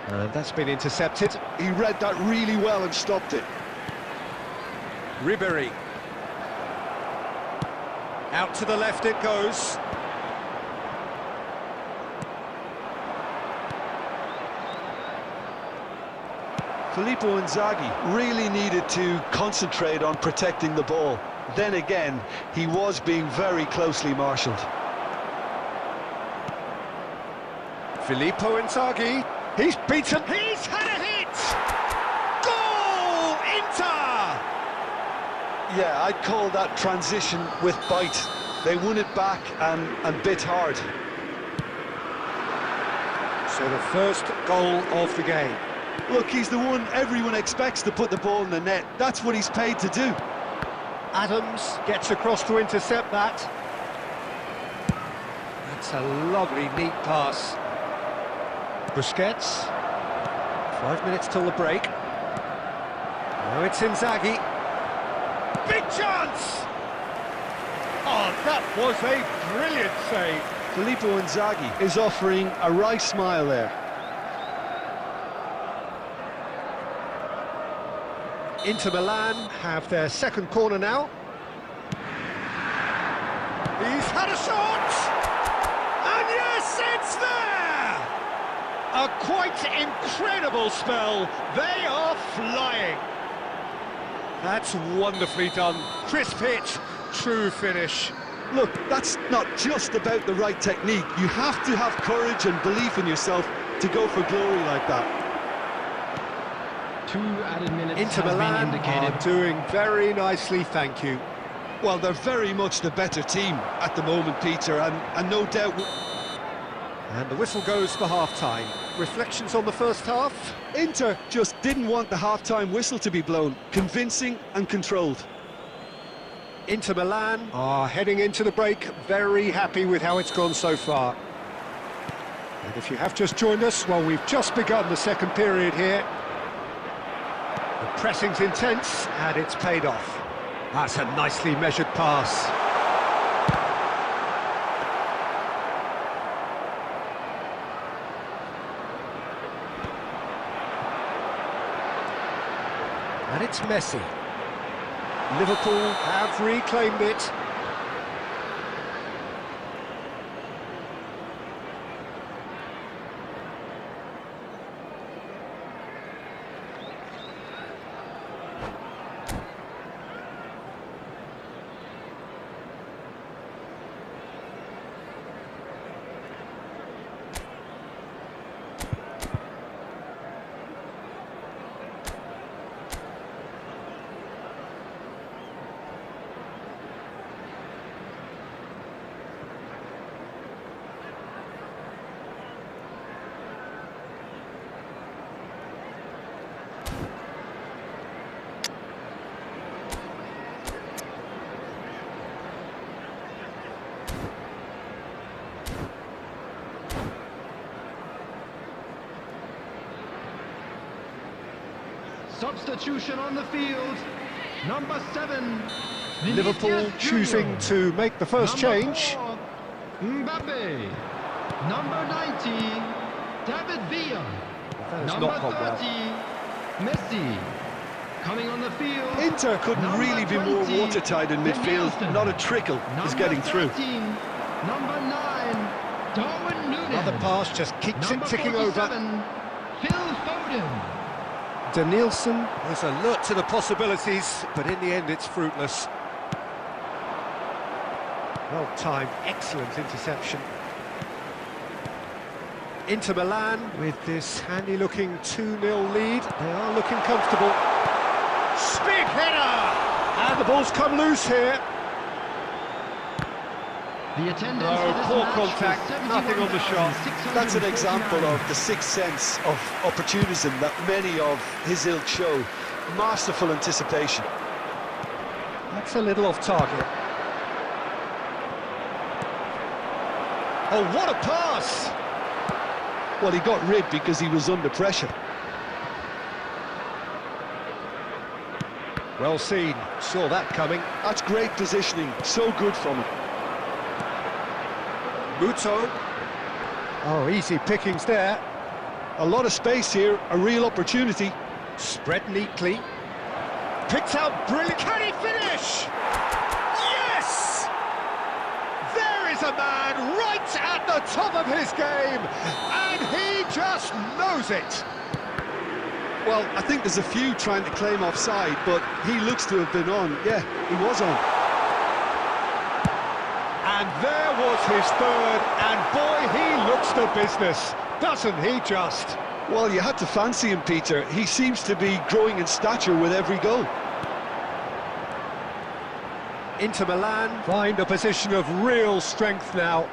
Speaker 1: And that's been intercepted.
Speaker 3: He read that really well and stopped it.
Speaker 1: Ribéry. Out to the left it goes.
Speaker 3: Filippo Inzaghi really needed to concentrate on protecting the ball. Then again, he was being very closely marshalled.
Speaker 1: Filippo Inzaghi. He's beaten. He's had a hit! Goal! Inter!
Speaker 3: Yeah, I'd call that transition with bite. They won it back and bit hard.
Speaker 1: So the first goal of the game.
Speaker 3: Look, he's the one everyone expects to put the ball in the net. That's what he's paid to do.
Speaker 1: Adams gets across to intercept that. That's a lovely, neat pass. Busquets. 5 minutes till the break. Now it's Inzaghi. Big chance! Oh, that was a brilliant save.
Speaker 3: Filippo Inzaghi is offering a wry smile there.
Speaker 1: Inter Milan have their second corner now. He's had a shot! And yes, it's there! A quite incredible spell. They are flying. That's wonderfully done. Crisp hit, true finish.
Speaker 3: Look, that's not just about the right technique. You have to have courage and belief in yourself to go for glory like that.
Speaker 5: 2 added minutes
Speaker 1: Inter
Speaker 5: has
Speaker 1: Milan
Speaker 5: been indicated.
Speaker 1: are doing very nicely, thank you.
Speaker 3: Well, they're very much the better team at the moment, Peter, and no doubt...
Speaker 1: And the whistle goes for half-time. Reflections on the first half?
Speaker 3: Inter just didn't want the half-time whistle to be blown. Convincing and controlled.
Speaker 1: Inter Milan are heading into the break, very happy with how it's gone so far. And if you have just joined us, well, we've just begun the second period here. The pressing's intense, and it's paid off. That's a nicely measured pass. And it's Messi. Liverpool have reclaimed it.
Speaker 5: Substitution on the field. Number 7.
Speaker 1: Liverpool
Speaker 5: Vinicius
Speaker 1: choosing
Speaker 5: Junior.
Speaker 1: to make the first
Speaker 5: Number
Speaker 1: change.
Speaker 5: 4, Mbappe. Number 90, David Villa.
Speaker 1: That has
Speaker 5: Number
Speaker 1: not gone
Speaker 5: 30,
Speaker 1: well.
Speaker 5: Messi. Coming on the field.
Speaker 3: Inter couldn't
Speaker 5: Number
Speaker 3: really be more
Speaker 5: 20,
Speaker 3: watertight in midfield.
Speaker 5: Danielson.
Speaker 3: Not a trickle is getting through.
Speaker 5: 13, number 9, Darwin Núñez.
Speaker 1: Another pass just keeps
Speaker 5: Number
Speaker 1: it ticking
Speaker 5: 47,
Speaker 1: over.
Speaker 5: Phil Foden.
Speaker 1: Danielson is alert to the possibilities, but in the end it's fruitless. Well timed, excellent interception. Inter Milan with this handy-looking 2-0 lead. They are looking comfortable. Big header! And the ball's come loose here.
Speaker 5: The attendance
Speaker 1: No,
Speaker 5: for this
Speaker 1: poor
Speaker 5: match
Speaker 1: contact,
Speaker 5: was
Speaker 1: nothing on the shot.
Speaker 5: 71,649.
Speaker 3: That's an example of the sixth sense of opportunism that many of his ilk show. Masterful anticipation.
Speaker 1: That's a little off target. Oh, what a pass!
Speaker 3: Well, he got rid because he was under pressure.
Speaker 1: Well seen, saw that coming.
Speaker 3: That's great positioning, so good from him.
Speaker 1: Muto. Oh, easy pickings there.
Speaker 3: A lot of space here, a real opportunity.
Speaker 1: Spread neatly. Picked out brilliant. Can he finish? Yes! There is a man right at the top of his game, and he just knows it.
Speaker 3: Well, I think there's a few trying to claim offside, but he looks to have been on. Yeah, he was on.
Speaker 1: And there was his third, and boy, he looks the business, doesn't he just?
Speaker 3: Well, you had to fancy him, Peter. He seems to be growing in stature with every goal.
Speaker 1: Inter Milan find a position of real strength now.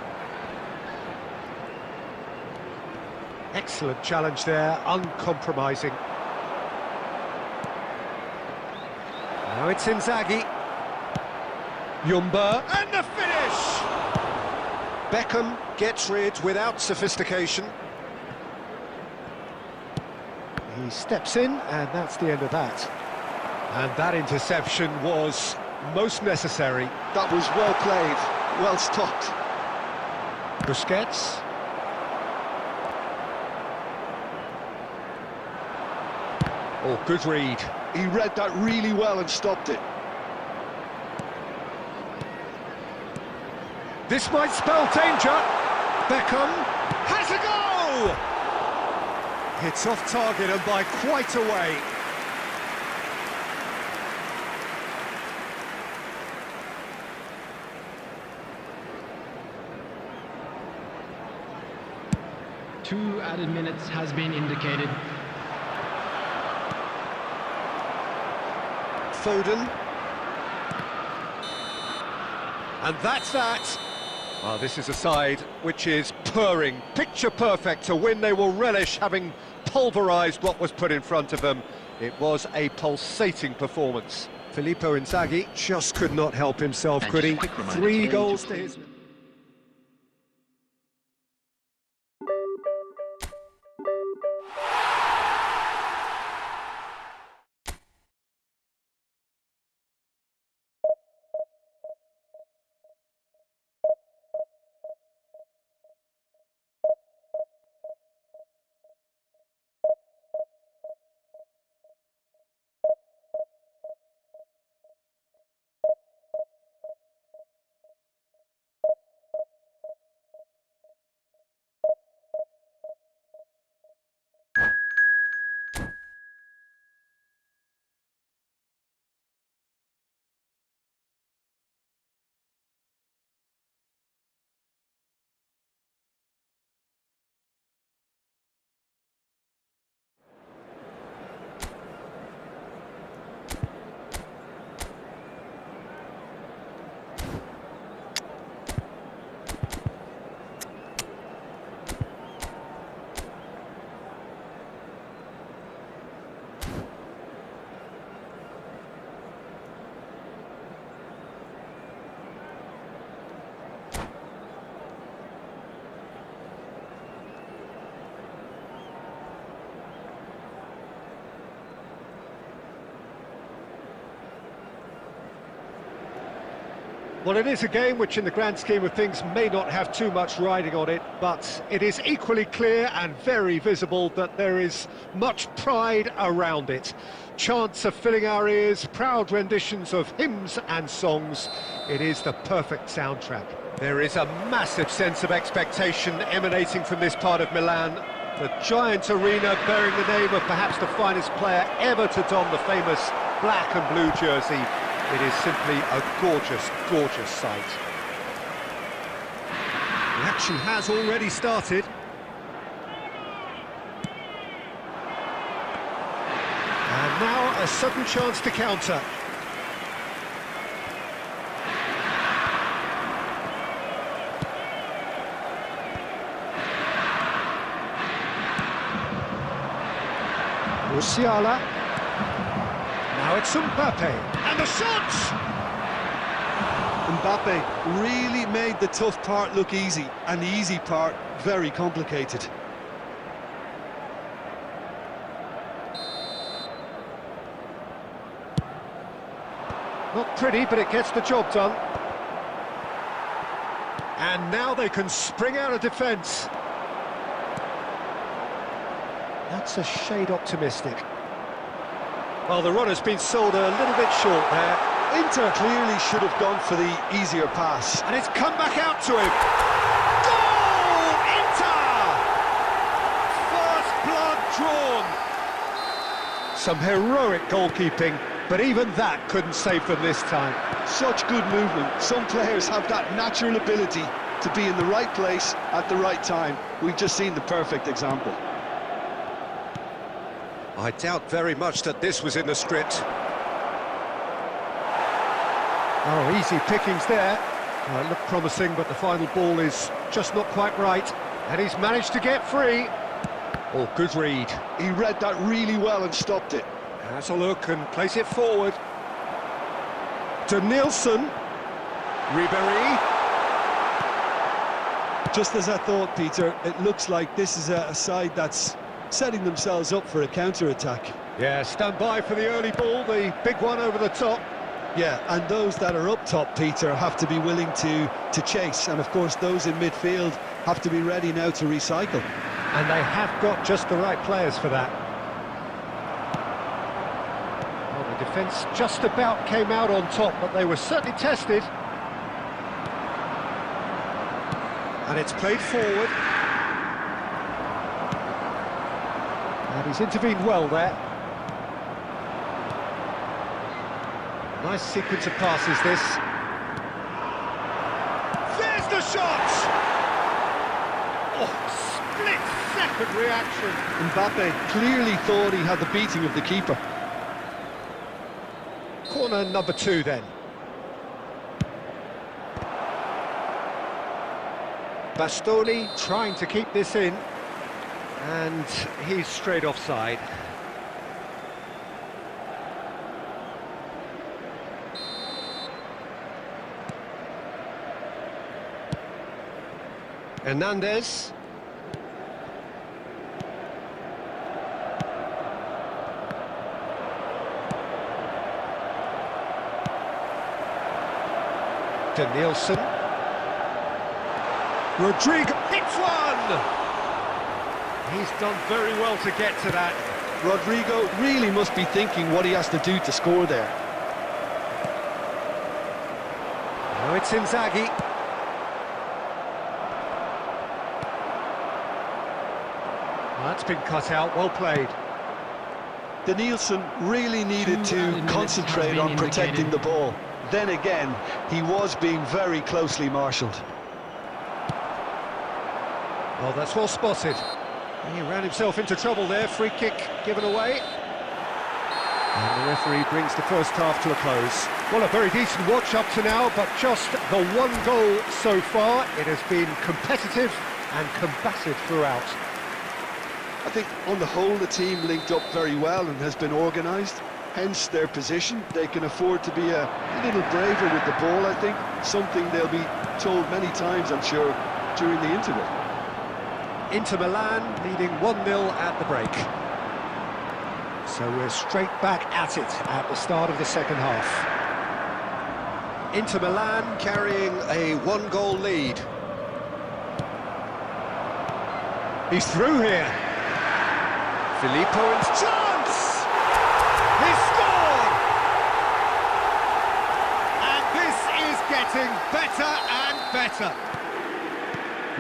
Speaker 1: Excellent challenge there, uncompromising. Now it's Inzaghi. Yumba, and the finish! Beckham gets rid without sophistication. He steps in, and that's the end of that. And that interception was most necessary.
Speaker 3: That was well played, well stopped.
Speaker 1: Busquets. Oh, good read.
Speaker 3: He read that really well and stopped it.
Speaker 1: This might spell danger. Beckham has a go! It's off target and by quite a way.
Speaker 5: Two added minutes has been indicated.
Speaker 1: Foden. And that's that. Well, this is a side which is purring, picture perfect, a win they will relish, having pulverised what was put in front of them. It was a pulsating performance. Filippo Inzaghi just could not help himself,
Speaker 4: And
Speaker 1: could
Speaker 4: just
Speaker 1: he?
Speaker 4: a quick reminder
Speaker 1: 3
Speaker 4: today
Speaker 1: goals
Speaker 4: to
Speaker 1: to his... Well, it is a game which in the grand scheme of things may not have too much riding on it, but it is equally clear and very visible that there is much pride around it. Chants are filling our ears, proud renditions of hymns and songs. It is the perfect soundtrack. There is a massive sense of expectation emanating from this part of Milan. The giant arena bearing the name of perhaps the finest player ever to don the famous black and blue jersey. It is simply a gorgeous, gorgeous sight. The action has already started. And now a sudden chance to counter. Musiala. Now it's Mbappe, and the shot!
Speaker 3: Mbappe really made the tough part look easy, and the easy part very complicated.
Speaker 1: Not pretty, but it gets the job done. And now they can spring out of defence. That's a shade optimistic. Well, the run has been sold a little bit short there.
Speaker 3: Inter clearly should have gone for the easier pass.
Speaker 1: And it's come back out to him. Goal! Inter! First blood drawn. Some heroic goalkeeping, but even that couldn't save them this time.
Speaker 3: Such good movement. Some players have that natural ability to be in the right place at the right time. We've just seen the perfect example.
Speaker 1: I doubt very much that this was in the script. Oh, easy pickings there. It looked promising, but the final ball is just not quite right. And he's managed to get free. Oh, good read.
Speaker 3: He read that really well and stopped it.
Speaker 1: Has a look and plays it forward. To Nielsen. Ribéry.
Speaker 3: Just as I thought, Peter, it looks like this is a side that's setting themselves up for a counter-attack.
Speaker 1: Yeah, stand by for the early ball, the big one over the top.
Speaker 3: Yeah, and those that are up top, Peter, have to be willing to chase. And, of course, those in midfield have to be ready now to recycle.
Speaker 1: And they have got just the right players for that. Well, the defence just about came out on top, but they were certainly tested. And it's played forward. And he's intervened well there. Nice sequence of passes, this. There's the shot! Oh, split-second reaction.
Speaker 3: Mbappe clearly thought he had the beating of the keeper.
Speaker 1: Corner number 2, then. Bastoni trying to keep this in. And he's straight offside. Hernandez. To Nielsen. Rodrigo hits one! He's done very well to get to that.
Speaker 3: Rodrigo really must be thinking what he has to do to score there.
Speaker 1: Now it's Inzaghi. That's been cut out, well played.
Speaker 3: Nielsen really needed to concentrate on protecting the ball. Then again, he was being very closely marshalled.
Speaker 1: Oh, that's well spotted. He ran himself into trouble there, free kick given away. And the referee brings the first half to a close. Well, a very decent watch up to now, but just the one goal so far. It has been competitive and combative throughout.
Speaker 3: I think on the whole the team linked up very well and has been organised, hence their position. They can afford to be a little braver with the ball, I think, something they'll be told many times, I'm sure, during the interval.
Speaker 1: Inter Milan leading 1-0 at the break. So we're straight back at it at the start of the second half. Inter Milan carrying a one-goal lead. He's through here. Filippo and chance! He scored! And this is getting better and better.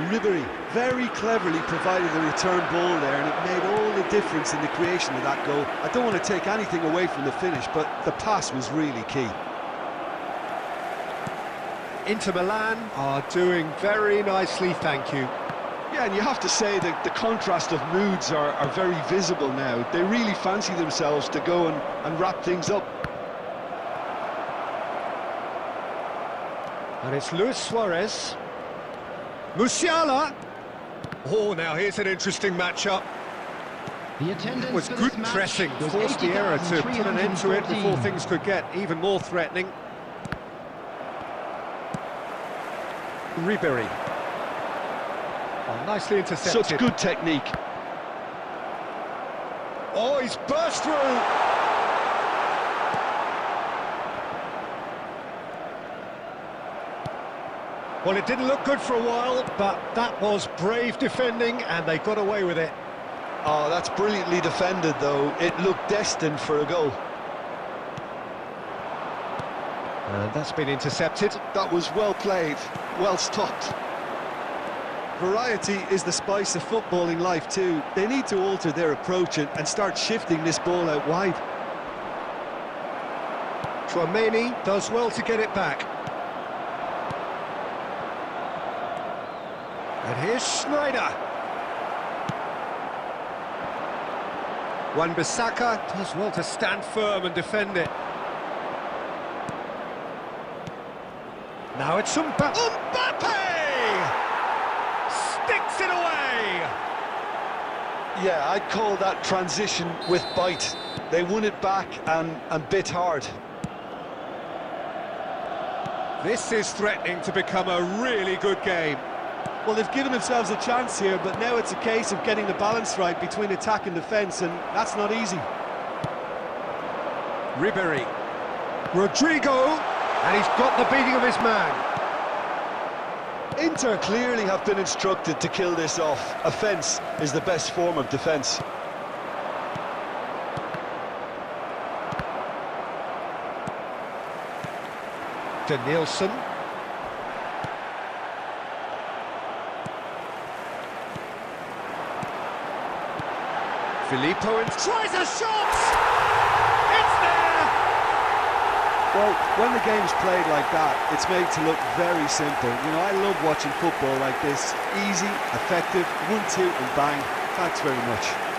Speaker 3: Ribery very cleverly provided the return ball there, and it made all the difference in the creation of that goal. I don't want to take anything away from the finish, but the pass was really key.
Speaker 1: Inter Milan are doing very nicely, thank you.
Speaker 2: Yeah, and you have to say that the contrast of moods are very visible now. They really fancy themselves to go and wrap things up.
Speaker 1: And it's Luis Suarez. Musiala. Oh, now here's an interesting matchup.
Speaker 5: The attendance
Speaker 1: It was
Speaker 5: for
Speaker 1: good
Speaker 5: this match
Speaker 1: pressing,
Speaker 5: was
Speaker 1: forced the error to put an end to it before
Speaker 5: 80,314.
Speaker 1: things could get even more threatening. Ribery. Oh, nicely intercepted.
Speaker 2: Such good technique.
Speaker 1: Oh, he's burst through! Well, it didn't look good for a while, but that was brave defending, and they got away with it.
Speaker 2: Oh, that's brilliantly defended, though. It looked destined for a goal.
Speaker 1: And that's been intercepted.
Speaker 2: That was well played, well stopped.
Speaker 3: Variety is the spice of footballing life too. They need to alter their approach and start shifting this ball out wide.
Speaker 1: Chouameni does well to get it back. And here's Schneider. Wan-Bissaka does well to stand firm and defend it. Now it's Mbappe! Sticks it away!
Speaker 2: Yeah, I'd call that transition with bite. They won it back and bit hard.
Speaker 1: This is threatening to become a really good game.
Speaker 3: Well, they've given themselves a chance here, but now it's a case of getting the balance right between attack and defence, and that's not easy.
Speaker 1: Ribery. Rodrigo, and he's got the beating of his man.
Speaker 2: Inter clearly have been instructed to kill this off. Offence is the best form of defence.
Speaker 1: Danielson. Filippo and tries a shot! It's there!
Speaker 3: Well, when the game's played like that, it's made to look very simple. You know, I love watching football like this. Easy, effective, 1-2 and bang. Thanks very much.